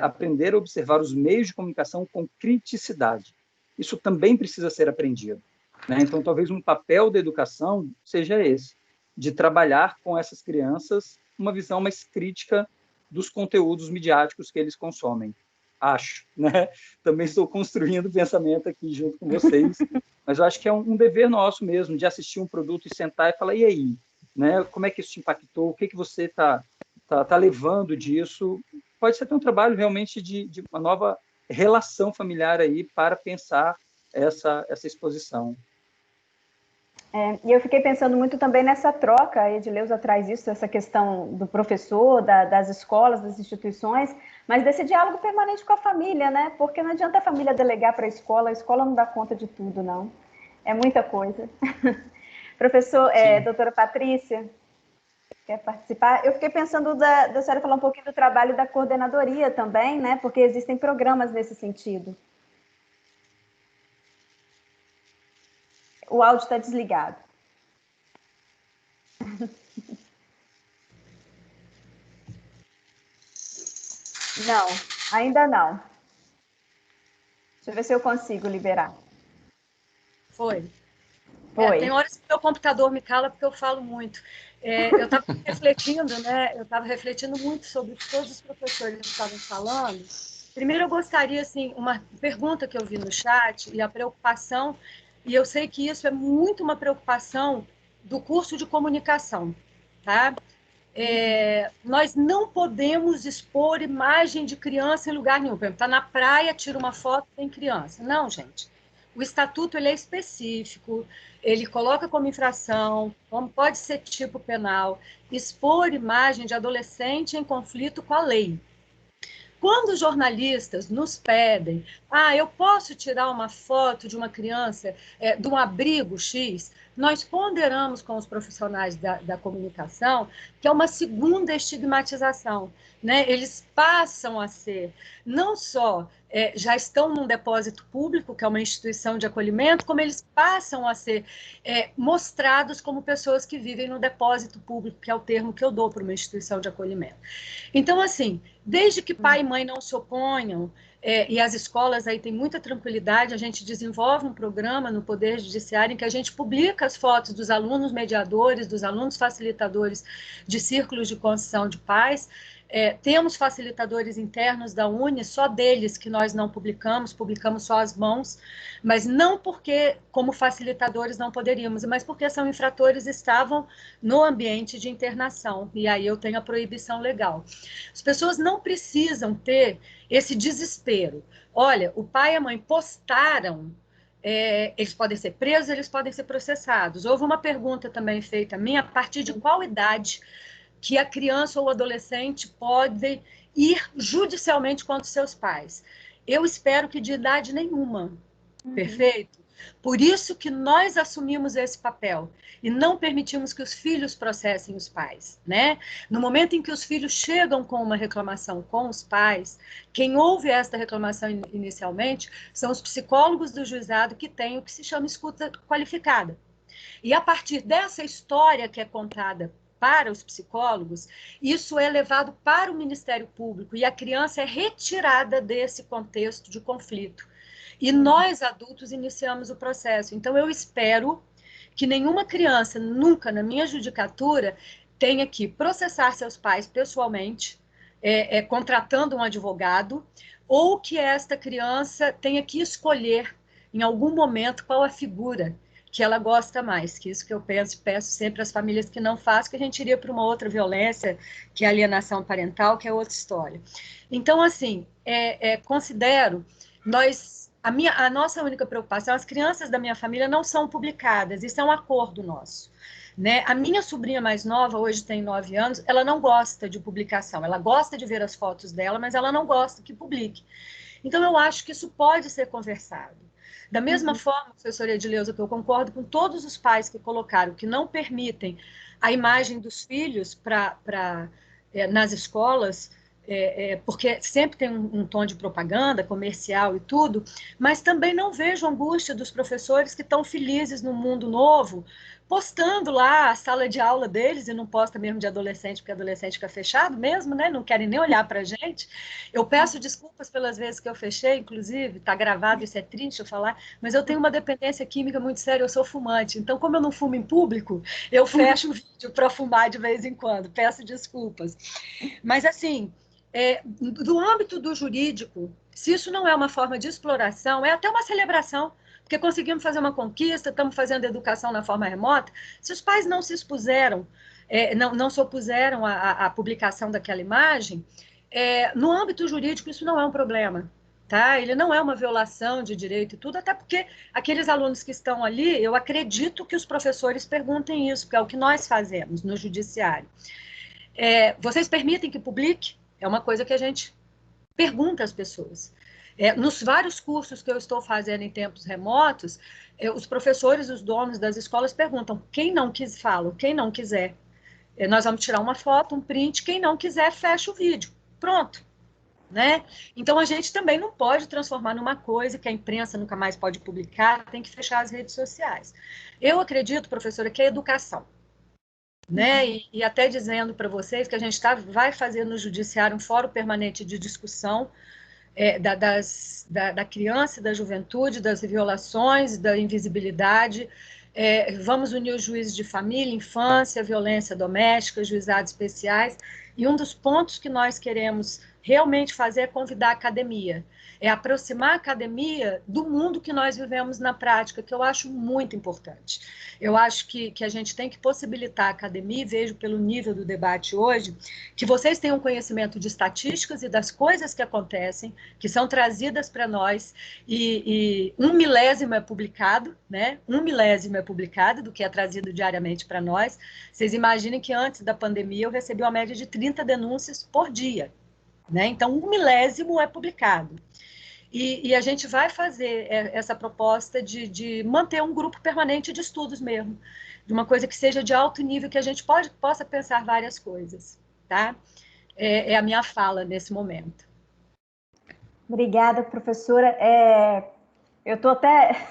Aprender a observar os meios de comunicação com criticidade. Isso também precisa ser aprendido, né? Então, talvez um papel da educação seja esse, de trabalhar com essas crianças uma visão mais crítica dos conteúdos midiáticos que eles consomem. acho, né? Também estou construindo o pensamento aqui junto com vocês, mas eu acho que é um dever nosso mesmo, de assistir um produto e sentar e falar, e aí? Né? Como é que isso te impactou? O que você está levando disso? Pode ser ter um trabalho realmente de uma nova relação familiar aí para pensar essa exposição. E eu fiquei pensando muito também nessa troca, a Edileuza traz isso, essa questão do professor, das escolas, das instituições, mas desse diálogo permanente com a família, né? Porque não adianta a família delegar para a escola não dá conta de tudo, não. É muita coisa. Professor, doutora Patrícia, quer participar? Eu fiquei pensando da senhora falar um pouquinho do trabalho da coordenadoria também, né? Porque existem programas nesse sentido. O áudio está desligado. Não, ainda não. Deixa eu ver se eu consigo liberar. Foi. Foi. Tem horas que meu computador me cala porque eu falo muito. Eu estava refletindo, né? Eu estava refletindo muito sobre o que todos os professores estavam falando. Primeiro, eu gostaria, assim, uma pergunta que eu vi no chat e a preocupação, e eu sei que isso é muito uma preocupação do curso de comunicação, tá? Nós não podemos expor imagem de criança em lugar nenhum. Por exemplo, está na praia, tira uma foto, tem criança. Não, gente. O estatuto ele é específico, ele coloca como infração, como pode ser tipo penal, expor imagem de adolescente em conflito com a lei. Quando os jornalistas nos pedem, eu posso tirar uma foto de uma criança de um abrigo X, nós ponderamos com os profissionais da comunicação que é uma segunda estigmatização. Né? Eles passam a ser, não só já estão num depósito público, que é uma instituição de acolhimento, como eles passam a ser mostrados como pessoas que vivem no depósito público, que é o termo que eu dou para uma instituição de acolhimento. Então, assim, desde que pai e mãe não se oponham, e as escolas aí têm muita tranquilidade, a gente desenvolve um programa no Poder Judiciário em que a gente publica as fotos dos alunos mediadores, dos alunos facilitadores de círculos de construção de paz. Temos facilitadores internos da Uni, só deles que nós não publicamos só as mãos, mas não porque, como facilitadores, não poderíamos, mas porque são infratores e estavam no ambiente de internação, e aí eu tenho a proibição legal. As pessoas não precisam ter esse desespero. Olha, o pai e a mãe postaram, eles podem ser presos, eles podem ser processados. Houve uma pergunta também feita a mim, a partir de qual idade que a criança ou o adolescente pode ir judicialmente contra os seus pais. Eu espero que de idade nenhuma. Perfeito? Por isso que nós assumimos esse papel e não permitimos que os filhos processem os pais, né? No momento em que os filhos chegam com uma reclamação com os pais, quem ouve esta reclamação inicialmente são os psicólogos do juizado que têm o que se chama escuta qualificada. E a partir dessa história que é contada para os psicólogos, isso é levado para o Ministério Público e a criança é retirada desse contexto de conflito. E nós, adultos, iniciamos o processo. Então, eu espero que nenhuma criança, nunca na minha judicatura, tenha que processar seus pais pessoalmente, contratando um advogado, ou que esta criança tenha que escolher, em algum momento, qual a figura que ela gosta mais, que isso que eu peço sempre às famílias que não fazem, que a gente iria para uma outra violência, que é a alienação parental, que é outra história. Então, assim, considero, a nossa única preocupação, as crianças da minha família não são publicadas, isso é um acordo nosso. Né? A minha sobrinha mais nova, hoje tem 9 anos, ela não gosta de publicação, ela gosta de ver as fotos dela, mas ela não gosta que publique. Então, eu acho que isso pode ser conversado. Da mesma forma, professora Edileuza, que eu concordo com todos os pais que colocaram que não permitem a imagem dos filhos nas escolas, porque sempre tem um tom de propaganda comercial e tudo, mas também não vejo angústia dos professores que estão felizes no mundo novo, postando lá a sala de aula deles, e não posta mesmo de adolescente, porque adolescente fica fechado mesmo, né? Não querem nem olhar para a gente. Eu peço desculpas pelas vezes que eu fechei, inclusive, está gravado, isso é triste eu falar, mas eu tenho uma dependência química muito séria, eu sou fumante, então como eu não fumo em público, eu fecho o vídeo para fumar de vez em quando, peço desculpas. Mas assim, do âmbito do jurídico, Se isso não é uma forma de exploração, é até uma celebração, porque conseguimos fazer uma conquista, estamos fazendo educação na forma remota. Se os pais não se expuseram, não se opuseram à publicação daquela imagem, no âmbito jurídico isso não é um problema. Tá? Ele não é uma violação de direito e tudo, até porque aqueles alunos que estão ali, eu acredito que os professores perguntem isso, porque é o que nós fazemos no judiciário. Vocês permitem que publique? É uma coisa que a gente pergunta às pessoas. Nos vários cursos que eu estou fazendo em tempos remotos, os professores, os donos das escolas perguntam, quem não quis, fala, quem não quiser. Nós vamos tirar uma foto, um print, quem não quiser, fecha o vídeo. Pronto. Né? Então, a gente também não pode transformar numa coisa que a imprensa nunca mais pode publicar, tem que fechar as redes sociais. Eu acredito, professora, que é educação. Né? E até dizendo para vocês que a gente vai fazer no Judiciário um fórum permanente de discussão da criança e da juventude, das violações, da invisibilidade. Vamos unir os juízes de família, infância, violência doméstica, juizados especiais. E um dos pontos que nós queremos realmente fazer é convidar a academia, aproximar a academia do mundo que nós vivemos na prática, que eu acho muito importante. Eu acho que a gente tem que possibilitar a academia, e vejo pelo nível do debate hoje, que vocês tenham conhecimento de estatísticas e das coisas que acontecem, que são trazidas para nós, e 1/1000 é publicado, né? 1/1000 é publicado do que é trazido diariamente para nós. Vocês imaginem que antes da pandemia eu recebi uma média de 30 denúncias por dia. Né? Então, 1/1000 é publicado. E a gente vai fazer essa proposta de manter um grupo permanente de estudos mesmo, de uma coisa que seja de alto nível, que a gente possa pensar várias coisas. Tá? É a minha fala nesse momento. Obrigada, professora. Eu estou até...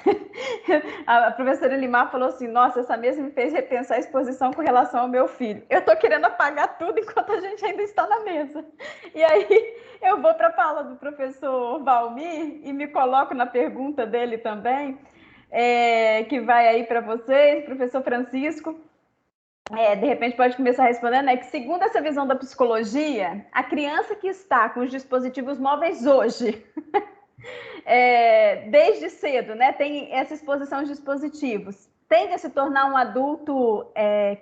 A professora Elimar falou assim, nossa, essa mesa me fez repensar a exposição com relação ao meu filho. Eu estou querendo apagar tudo enquanto a gente ainda está na mesa. E aí eu vou para a fala do professor Valmir e me coloco na pergunta dele também, que vai aí para vocês, professor Francisco. De repente pode começar respondendo, né? Que segundo essa visão da psicologia, a criança que está com os dispositivos móveis hoje... desde cedo, né, tem essa exposição de dispositivos, tende a se tornar um adulto,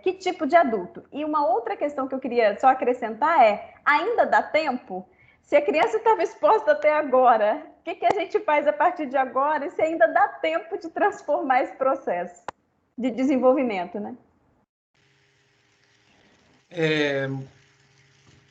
que tipo de adulto? E uma outra questão que eu queria só acrescentar ainda dá tempo? Se a criança estava exposta até agora, o que a gente faz a partir de agora? E se ainda dá tempo de transformar esse processo de desenvolvimento, né?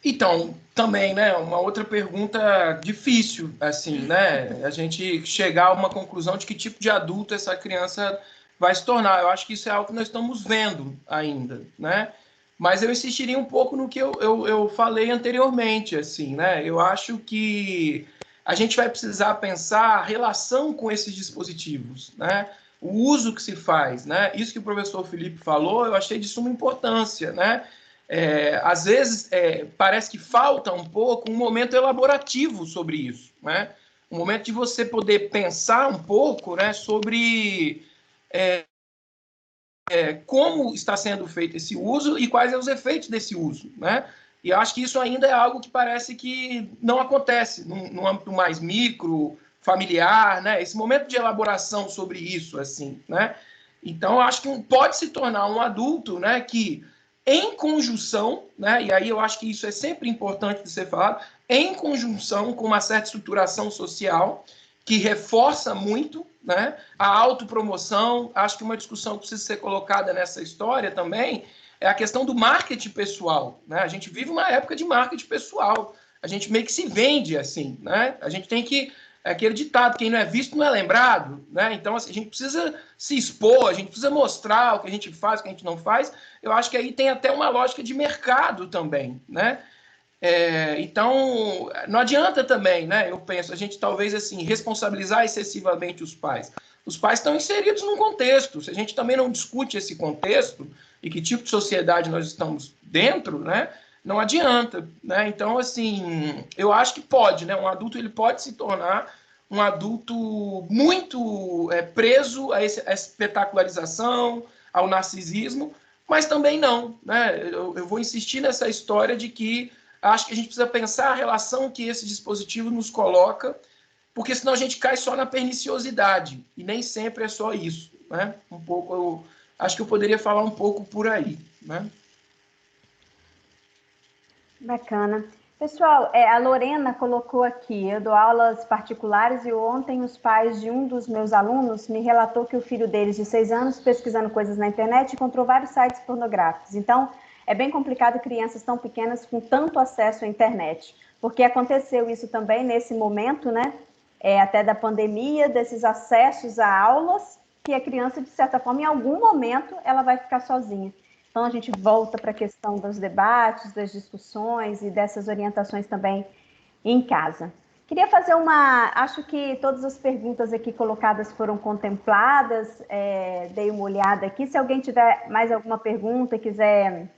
Então, também, né, uma outra pergunta difícil, assim, né, a gente chegar a uma conclusão de que tipo de adulto essa criança vai se tornar. Eu acho que isso é algo que nós estamos vendo ainda, né, mas eu insistiria um pouco no que eu falei anteriormente, assim, né, eu acho que a gente vai precisar pensar a relação com esses dispositivos, né, o uso que se faz, né, isso que o professor Felipe falou, eu achei de suma importância, né. Às vezes parece que falta um pouco um momento elaborativo sobre isso, né? Um momento de você poder pensar um pouco, né, sobre como está sendo feito esse uso e quais são os efeitos desse uso, né? E eu acho que isso ainda é algo que parece que não acontece no âmbito mais micro, familiar, né? Esse momento de elaboração sobre isso, assim, né? Então, eu acho que pode se tornar um adulto, né, que em conjunção, né, e aí eu acho que isso é sempre importante de ser falado, em conjunção com uma certa estruturação social que reforça muito, né, a autopromoção. Acho que uma discussão que precisa ser colocada nessa história também é a questão do marketing pessoal, né? A gente vive uma época de marketing pessoal, a gente meio que se vende assim, né? A gente tem que... aquele ditado, quem não é visto não é lembrado, né? Então, assim, a gente precisa se expor, a gente precisa mostrar o que a gente faz, o que a gente não faz. Eu acho que aí tem até uma lógica de mercado também, né? Então, não adianta também, né? Eu penso, a gente talvez, assim, responsabilizar excessivamente os pais. Os pais estão inseridos num contexto. Se a gente também não discute esse contexto e que tipo de sociedade nós estamos dentro, né? Não adianta, né? Então, assim, eu acho que pode, né? Um adulto, ele pode se tornar um adulto muito preso a essa espetacularização, ao narcisismo, mas também não, né? Eu vou insistir nessa história de que acho que a gente precisa pensar a relação que esse dispositivo nos coloca porque senão a gente cai só na perniciosidade, e nem sempre é só isso, né? Um pouco, eu acho que eu poderia falar um pouco por aí, né? Bacana. Pessoal, a Lorena colocou aqui, eu dou aulas particulares e ontem os pais de um dos meus alunos me relatou que o filho deles de 6 anos, pesquisando coisas na internet, encontrou vários sites pornográficos. Então, é bem complicado crianças tão pequenas com tanto acesso à internet, porque aconteceu isso também nesse momento, né? Até da pandemia, desses acessos a aulas, que a criança, de certa forma, em algum momento, ela vai ficar sozinha. Então, a gente volta para a questão dos debates, das discussões e dessas orientações também em casa. Queria fazer acho que todas as perguntas aqui colocadas foram contempladas, dei uma olhada aqui. Se alguém tiver mais alguma pergunta, quiser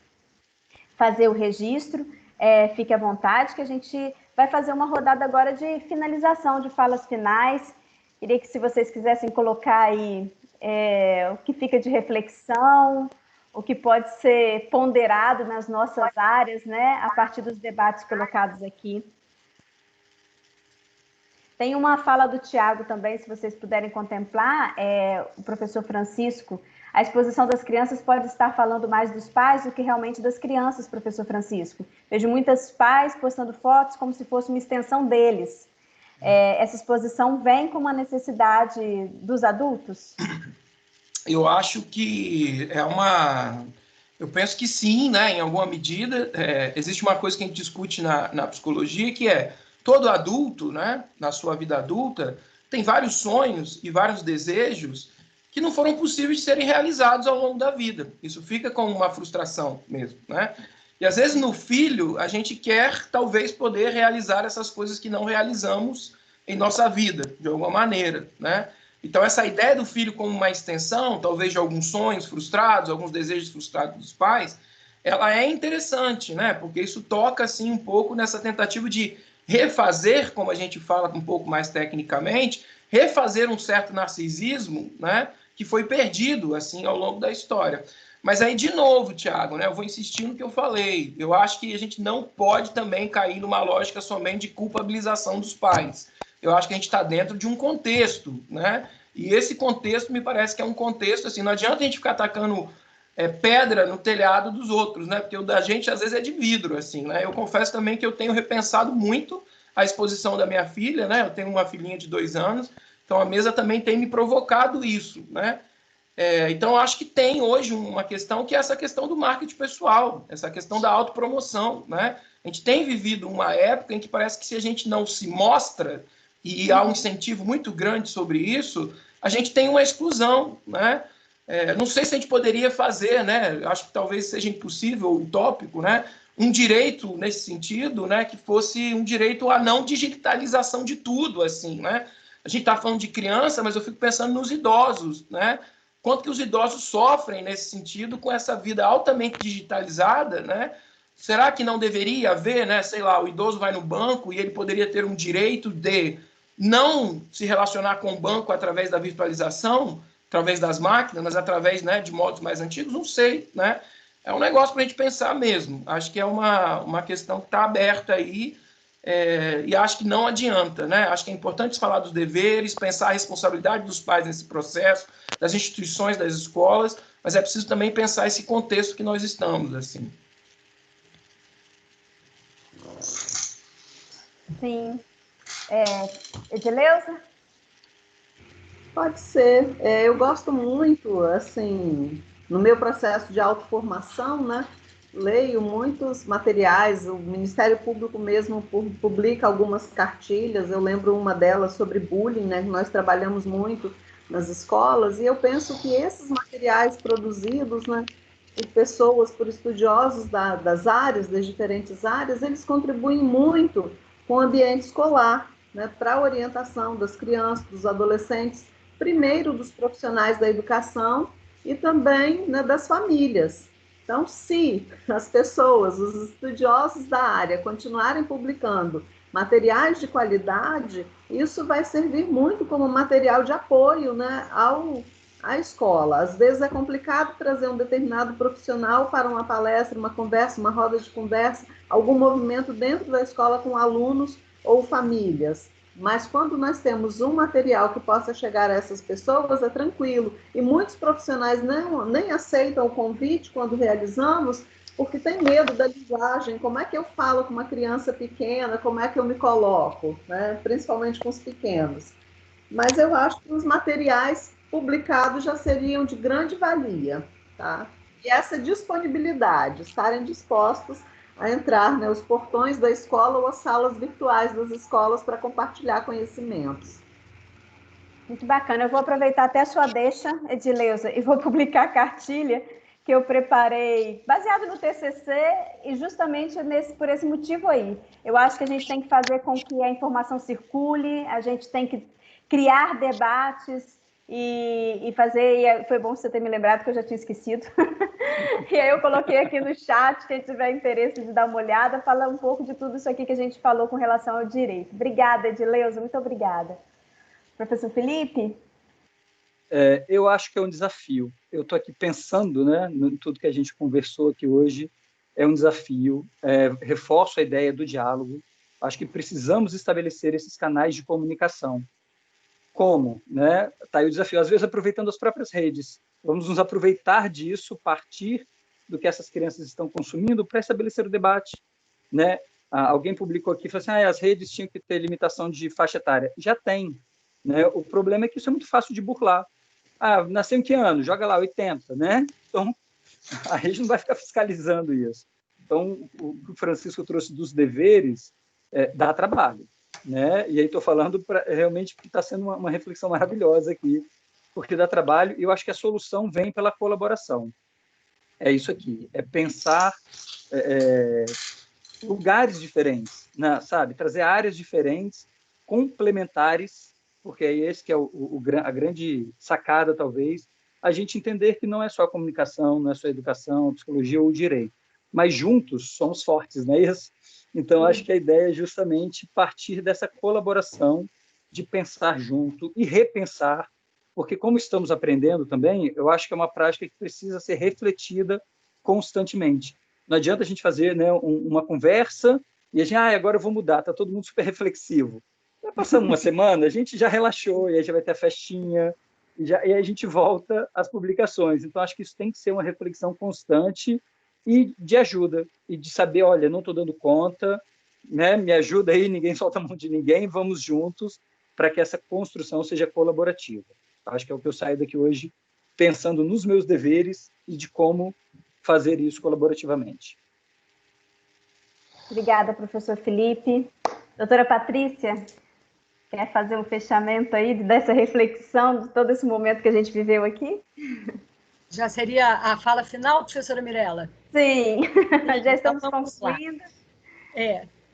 fazer o registro, fique à vontade, que a gente vai fazer uma rodada agora de finalização, de falas finais. Queria que, se vocês quisessem colocar aí o que fica de reflexão, o que pode ser ponderado nas nossas áreas, né, a partir dos debates colocados aqui. Tem uma fala do Tiago também, se vocês puderem contemplar, o professor Francisco. A exposição das crianças pode estar falando mais dos pais do que realmente das crianças, professor Francisco. Vejo muitos pais postando fotos como se fosse uma extensão deles. Essa exposição vem com uma necessidade dos adultos? Eu acho que eu penso que sim, né, em alguma medida. Existe uma coisa que a gente discute na psicologia, que todo adulto, né, na sua vida adulta, tem vários sonhos e vários desejos que não foram possíveis de serem realizados ao longo da vida. Isso fica como uma frustração mesmo, né? E às vezes no filho a gente quer talvez poder realizar essas coisas que não realizamos em nossa vida, de alguma maneira, né? Então, essa ideia do filho como uma extensão, talvez de alguns sonhos frustrados, alguns desejos frustrados dos pais, ela é interessante, né? Porque isso toca, assim, um pouco nessa tentativa de refazer, como a gente fala um pouco mais tecnicamente, refazer um certo narcisismo, né? Que foi perdido, assim, ao longo da história. Mas aí, de novo, Tiago, né? Eu vou insistir no que eu falei. Eu acho que a gente não pode também cair numa lógica somente de culpabilização dos pais. Eu acho que a gente está dentro de um contexto, né? E esse contexto me parece que é um contexto, assim, não adianta a gente ficar atacando pedra no telhado dos outros, né? Porque o da gente, às vezes, é de vidro, assim, né? Eu confesso também que eu tenho repensado muito a exposição da minha filha, né? Eu tenho uma filhinha de 2 anos, então a mesa também tem me provocado isso, né? Então, eu acho que tem hoje uma questão que é essa questão do marketing pessoal, essa questão da autopromoção, né? A gente tem vivido uma época em que parece que se a gente não se mostra, e há um incentivo muito grande sobre isso, a gente tem uma exclusão, né? Não sei se a gente poderia fazer, né? Acho que talvez seja impossível, utópico, né? Um direito nesse sentido, né? Que fosse um direito à não digitalização de tudo, assim, né? A gente está falando de criança, mas eu fico pensando nos idosos, né? Quanto que os idosos sofrem nesse sentido com essa vida altamente digitalizada, né? Será que não deveria haver, né? Sei lá, o idoso vai no banco e ele poderia ter um direito de não se relacionar com o banco através da virtualização, através das máquinas, mas através, né, de modos mais antigos? Não sei, né? É um negócio para a gente pensar mesmo. Acho que é uma questão que está aberta aí, e acho que não adianta, né? Acho que é importante falar dos deveres, pensar a responsabilidade dos pais nesse processo, das instituições, das escolas, mas é preciso também pensar esse contexto que nós estamos, assim. Sim. Edileuza? Pode ser. Eu gosto muito, assim, no meu processo de autoformação, né? Leio muitos materiais, o Ministério Público mesmo publica algumas cartilhas, eu lembro uma delas sobre bullying, né? Nós trabalhamos muito nas escolas, e eu penso que esses materiais produzidos, né, por pessoas, por estudiosos das áreas, das diferentes áreas, eles contribuem muito com o ambiente escolar, né, para a orientação das crianças, dos adolescentes, primeiro dos profissionais da educação e também, né, das famílias. Então, se as pessoas, os estudiosos da área, continuarem publicando materiais de qualidade, isso vai servir muito como material de apoio, né, à escola. Às vezes é complicado trazer um determinado profissional para uma palestra, uma conversa, uma roda de conversa, algum movimento dentro da escola com alunos ou famílias. Mas quando nós temos um material que possa chegar a essas pessoas, é tranquilo. E muitos profissionais nem aceitam o convite quando realizamos, porque tem medo da linguagem. Como é que eu falo com uma criança pequena? Como é que eu me coloco? Né? Principalmente com os pequenos. Mas eu acho que os materiais publicados já seriam de grande valia, tá? E essa disponibilidade, estarem dispostos a entrar, né, os portões da escola ou as salas virtuais das escolas para compartilhar conhecimentos. Muito bacana. Eu vou aproveitar até a sua deixa, Edileuza, e vou publicar a cartilha que eu preparei baseado no TCC e justamente por esse motivo aí. Eu acho que a gente tem que fazer com que a informação circule, a gente tem que criar debates e fazer... E foi bom você ter me lembrado, que eu já tinha esquecido. E aí eu coloquei aqui no chat, quem tiver interesse de dar uma olhada, falar um pouco de tudo isso aqui que a gente falou com relação ao direito. Obrigada, Edileuza, muito obrigada. Professor Felipe? Eu acho que é um desafio. Eu estou aqui pensando, né, em tudo que a gente conversou aqui hoje, é um desafio. Reforço a ideia do diálogo. Acho que precisamos estabelecer esses canais de comunicação. Como? Né? Tá aí o desafio. Às vezes, aproveitando as próprias redes. Vamos nos aproveitar disso, partir do que essas crianças estão consumindo para estabelecer o debate. Né? Alguém publicou aqui, falou assim, as redes tinham que ter limitação de faixa etária. Já tem. Né? O problema é que isso é muito fácil de burlar. Nasceu em que ano? Joga lá, 80, né? Então, a rede não vai ficar fiscalizando isso. Então, o que o Francisco trouxe dos deveres dá trabalho. Né? E aí estou falando realmente que está sendo uma reflexão maravilhosa aqui, porque dá trabalho, e eu acho que a solução vem pela colaboração. É isso aqui, é pensar lugares diferentes, né? Sabe? Trazer áreas diferentes, complementares, porque é esse que é a grande sacada, talvez, a gente entender que não é só a comunicação, não é só a educação, a psicologia ou o direito, mas juntos somos fortes, não é isso? Então, acho que a ideia é justamente partir dessa colaboração, de pensar junto e repensar, porque como estamos aprendendo também, eu acho que é uma prática que precisa ser refletida constantemente. Não adianta a gente fazer, né, uma conversa e a gente, agora eu vou mudar, está todo mundo super reflexivo. Vai passando uma semana, a gente já relaxou, e aí já vai ter a festinha, e aí a gente volta às publicações. Então, acho que isso tem que ser uma reflexão constante e de ajuda, e de saber, olha, não estou dando conta, né? Me ajuda aí, ninguém solta a mão de ninguém, vamos juntos para que essa construção seja colaborativa. Acho que é o que eu saio daqui hoje, pensando nos meus deveres e de como fazer isso colaborativamente. Obrigada, professor Felipe. Doutora Patrícia, quer fazer um fechamento aí dessa reflexão, de todo esse momento que a gente viveu aqui? Já seria a fala final, professora Mirella? Sim, já estamos então, concluindo.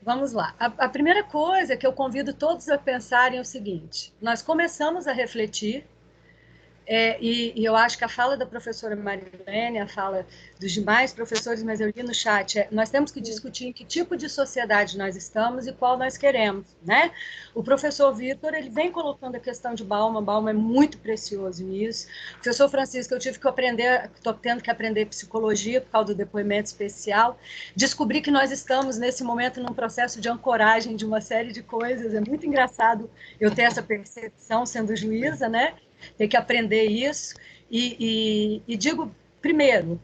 Vamos lá. A primeira coisa que eu convido todos a pensarem é o seguinte: nós começamos a refletir, e eu acho que a fala da professora Marilene, a fala dos demais professores, mas eu li no chat, nós temos que discutir em que tipo de sociedade nós estamos e qual nós queremos, né? O professor Vitor, ele vem colocando a questão de Bauman é muito precioso nisso. O professor Francisco, eu tive que aprender, estou tendo que aprender psicologia por causa do depoimento especial, descobri que nós estamos, nesse momento, num processo de ancoragem de uma série de coisas, é muito engraçado eu ter essa percepção sendo juíza, né? Tem que aprender isso. E digo, primeiro,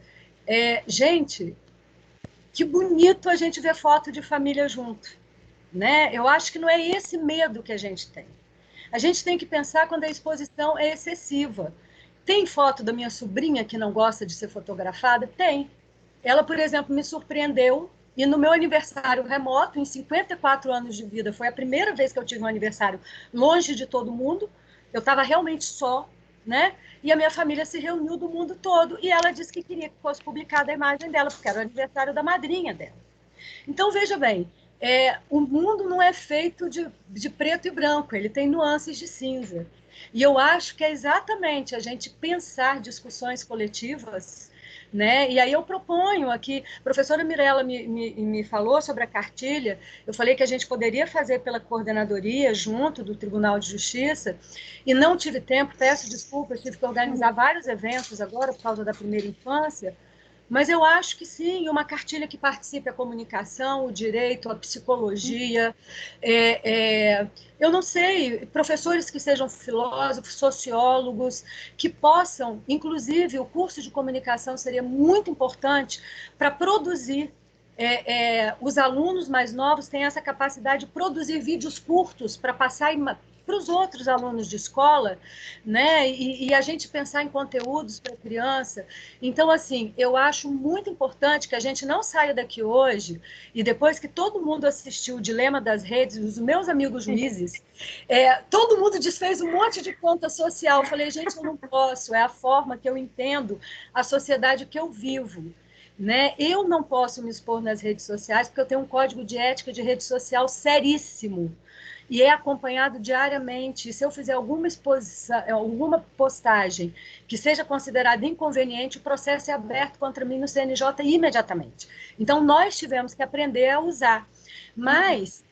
gente, que bonito a gente ver foto de família junto. Né? Eu acho que não é esse medo que a gente tem. A gente tem que pensar quando a exposição é excessiva. Tem foto da minha sobrinha que não gosta de ser fotografada? Tem. Ela, por exemplo, me surpreendeu, e no meu aniversário remoto, em 54 anos de vida, foi a primeira vez que eu tive um aniversário longe de todo mundo. Eu estava realmente só, né? E a minha família se reuniu do mundo todo, e ela disse que queria que fosse publicada a imagem dela, porque era o aniversário da madrinha dela. Então, veja bem, o mundo não é feito de preto e branco, ele tem nuances de cinza. E eu acho que é exatamente a gente pensar discussões coletivas, né? E aí eu proponho aqui, a professora Mirella me falou sobre a cartilha, eu falei que a gente poderia fazer pela coordenadoria, junto do Tribunal de Justiça, e não tive tempo, peço desculpas, tive que organizar vários eventos agora, por causa da primeira infância, Mas eu acho que sim, uma cartilha que participe a comunicação, o direito, a psicologia, eu não sei, professores que sejam filósofos, sociólogos, que possam, inclusive o curso de comunicação seria muito importante para produzir. Os alunos mais novos têm essa capacidade de produzir vídeos curtos para passar para os outros alunos de escola, né? E a gente pensar em conteúdos para criança. Então, assim, eu acho muito importante que a gente não saia daqui hoje e depois que todo mundo assistiu o Dilema das Redes, os meus amigos juízes, todo mundo desfez um monte de conta social. Eu falei, gente, eu não posso, é a forma que eu entendo a sociedade que eu vivo. Né? Eu não posso me expor nas redes sociais porque eu tenho um código de ética de rede social seríssimo e é acompanhado diariamente. Se eu fizer alguma exposição, alguma postagem que seja considerada inconveniente, o processo é aberto contra mim no CNJ imediatamente. Então, nós tivemos que aprender a usar. Mas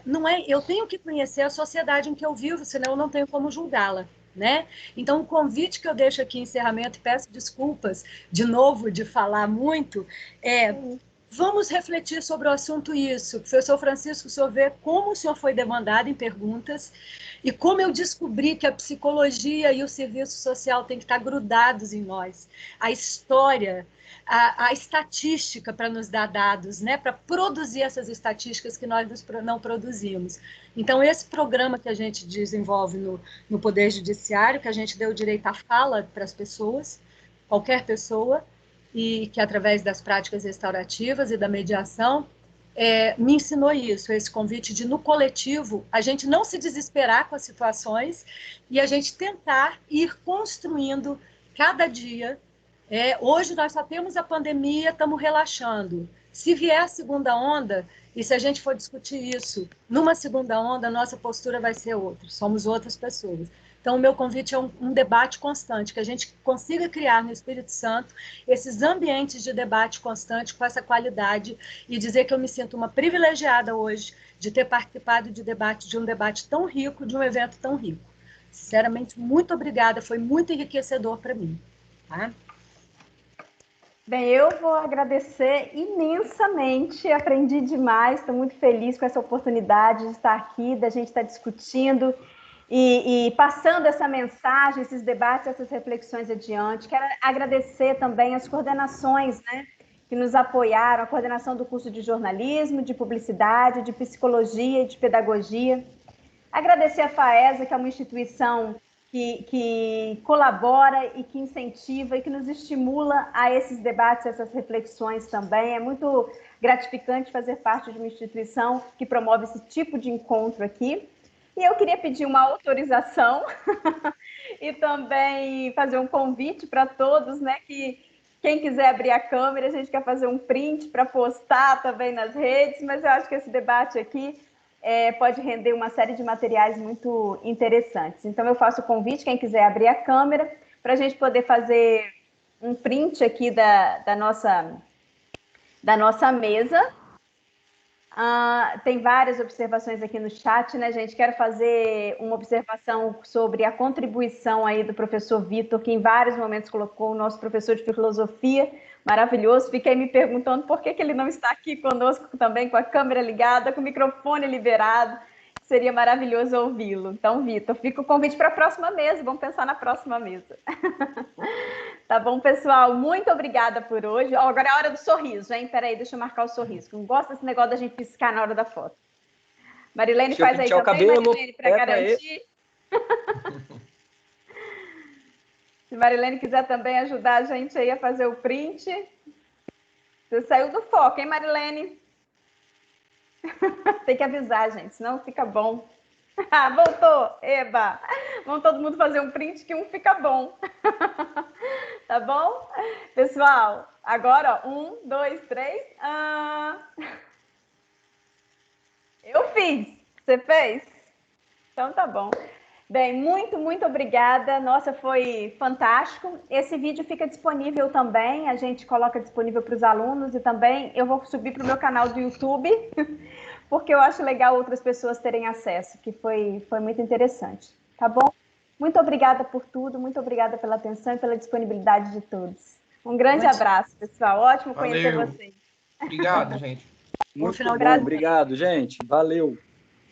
não é, eu tenho que conhecer a sociedade em que eu vivo, senão eu não tenho como julgá-la. Né? Então, o convite que eu deixo aqui em encerramento, e peço desculpas de novo de falar muito, vamos refletir sobre o assunto isso. Professor Francisco, o senhor vê como o senhor foi demandado em perguntas e como eu descobri que a psicologia e o serviço social têm que estar grudados em nós. A história, a estatística para nos dar dados, né? Para produzir essas estatísticas que nós não produzimos. Então, esse programa que a gente desenvolve no Poder Judiciário, que a gente deu direito à fala para as pessoas, qualquer pessoa, e que através das práticas restaurativas e da mediação, me ensinou isso, esse convite de, no coletivo, a gente não se desesperar com as situações e a gente tentar ir construindo cada dia. Hoje nós só temos a pandemia, estamos relaxando. Se vier a segunda onda, e se a gente for discutir isso numa segunda onda, a nossa postura vai ser outra, somos outras pessoas. Então, o meu convite é um debate constante, que a gente consiga criar no Espírito Santo esses ambientes de debate constante com essa qualidade e dizer que eu me sinto uma privilegiada hoje de ter participado de um debate tão rico, de um evento tão rico. Sinceramente, muito obrigada, foi muito enriquecedor para mim. Tá? Bem, eu vou agradecer imensamente, aprendi demais, estou muito feliz com essa oportunidade de estar aqui, da gente estar discutindo e passando essa mensagem, esses debates, essas reflexões adiante. Quero agradecer também as coordenações, né, que nos apoiaram, a coordenação do curso de jornalismo, de publicidade, de psicologia e de pedagogia. Agradecer a FAESA, que é uma instituição que colabora e que incentiva e que nos estimula a esses debates, essas reflexões também. É muito gratificante fazer parte de uma instituição que promove esse tipo de encontro aqui. E eu queria pedir uma autorização e também fazer um convite para todos, né, que quem quiser abrir a câmera, a gente quer fazer um print para postar também nas redes, mas eu acho que esse debate aqui pode render uma série de materiais muito interessantes. Então, eu faço o convite, quem quiser abrir a câmera, para a gente poder fazer um print aqui da nossa mesa. Tem várias observações aqui no chat, né, gente? Quero fazer uma observação sobre a contribuição aí do professor Vitor, que em vários momentos colocou o nosso professor de filosofia, maravilhoso. Fiquei me perguntando por que ele não está aqui conosco também, com a câmera ligada, com o microfone liberado. Seria maravilhoso ouvi-lo. Então, Vitor, fica o convite para a próxima mesa. Vamos pensar na próxima mesa. Tá bom, pessoal? Muito obrigada por hoje. Agora é a hora do sorriso, hein? Peraí, deixa eu marcar o sorriso. Não gosto desse negócio da gente piscar na hora da foto. Marilene, faz aí também, cabelo, Marilene, para garantir. Se Marilene quiser também ajudar a gente aí a fazer o print. Você saiu do foco, hein, Marilene? Tem que avisar, gente, senão fica bom. Voltou! Eba! Vamos todo mundo fazer um print que um fica bom. Tá bom? Pessoal, agora, ó, 1, 2, 3. Eu fiz. Você fez? Então tá bom. Bem, muito, muito obrigada. Nossa, foi fantástico. Esse vídeo fica disponível também. A gente coloca disponível para os alunos e também eu vou subir para o meu canal do YouTube, porque eu acho legal outras pessoas terem acesso, que foi muito interessante. Tá bom? Muito obrigada por tudo, muito obrigada pela atenção e pela disponibilidade de todos. Um grande abraço, pessoal. Ótimo conhecer Valeu. vocês. Obrigado, gente. Muito final bom, de semana. obrigado, gente. Valeu.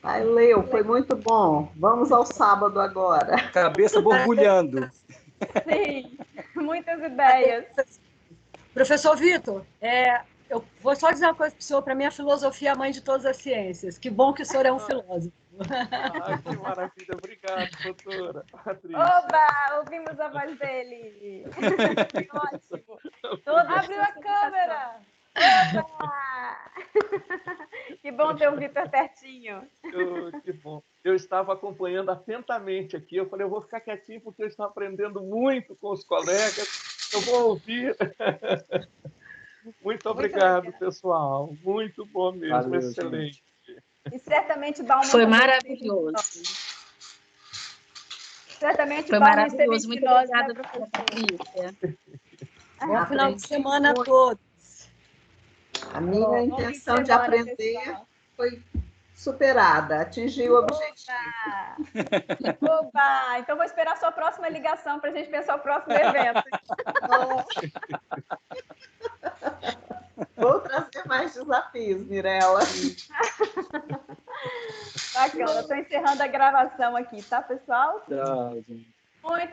Valeu, foi muito bom. Vamos ao sábado agora. Cabeça borbulhando. Sim, muitas ideias. Professor Vitor, eu vou só dizer uma coisa para o senhor. Para mim, a filosofia é a mãe de todas as ciências. Que bom que o senhor é um filósofo. Ah, que maravilha. Obrigado, doutora. Patrícia. Oba, ouvimos a voz dele. Que ótimo. Abriu a câmera. Oba! Que bom ter o Vitor pertinho. Que bom. Eu estava acompanhando atentamente aqui. Eu falei, eu vou ficar quietinho porque eu estou aprendendo muito com os colegas. Eu vou ouvir. Muito obrigado, pessoal. Muito bom mesmo. Valeu, excelente. gente. E certamente Balma Foi também maravilhoso. Certamente Foi Balma maravilhoso. esteve Muito aqui, obrigada, né, Patrícia. Bom final de semana a todos. A minha intenção de aprender pessoal. foi superada, atingi o objetivo. Oba! Então vou esperar a sua próxima ligação para a gente pensar o próximo evento. Vou trazer mais desafios, Mirella. Bacana, estou encerrando a gravação aqui, tá, pessoal? Tchau, gente. Muito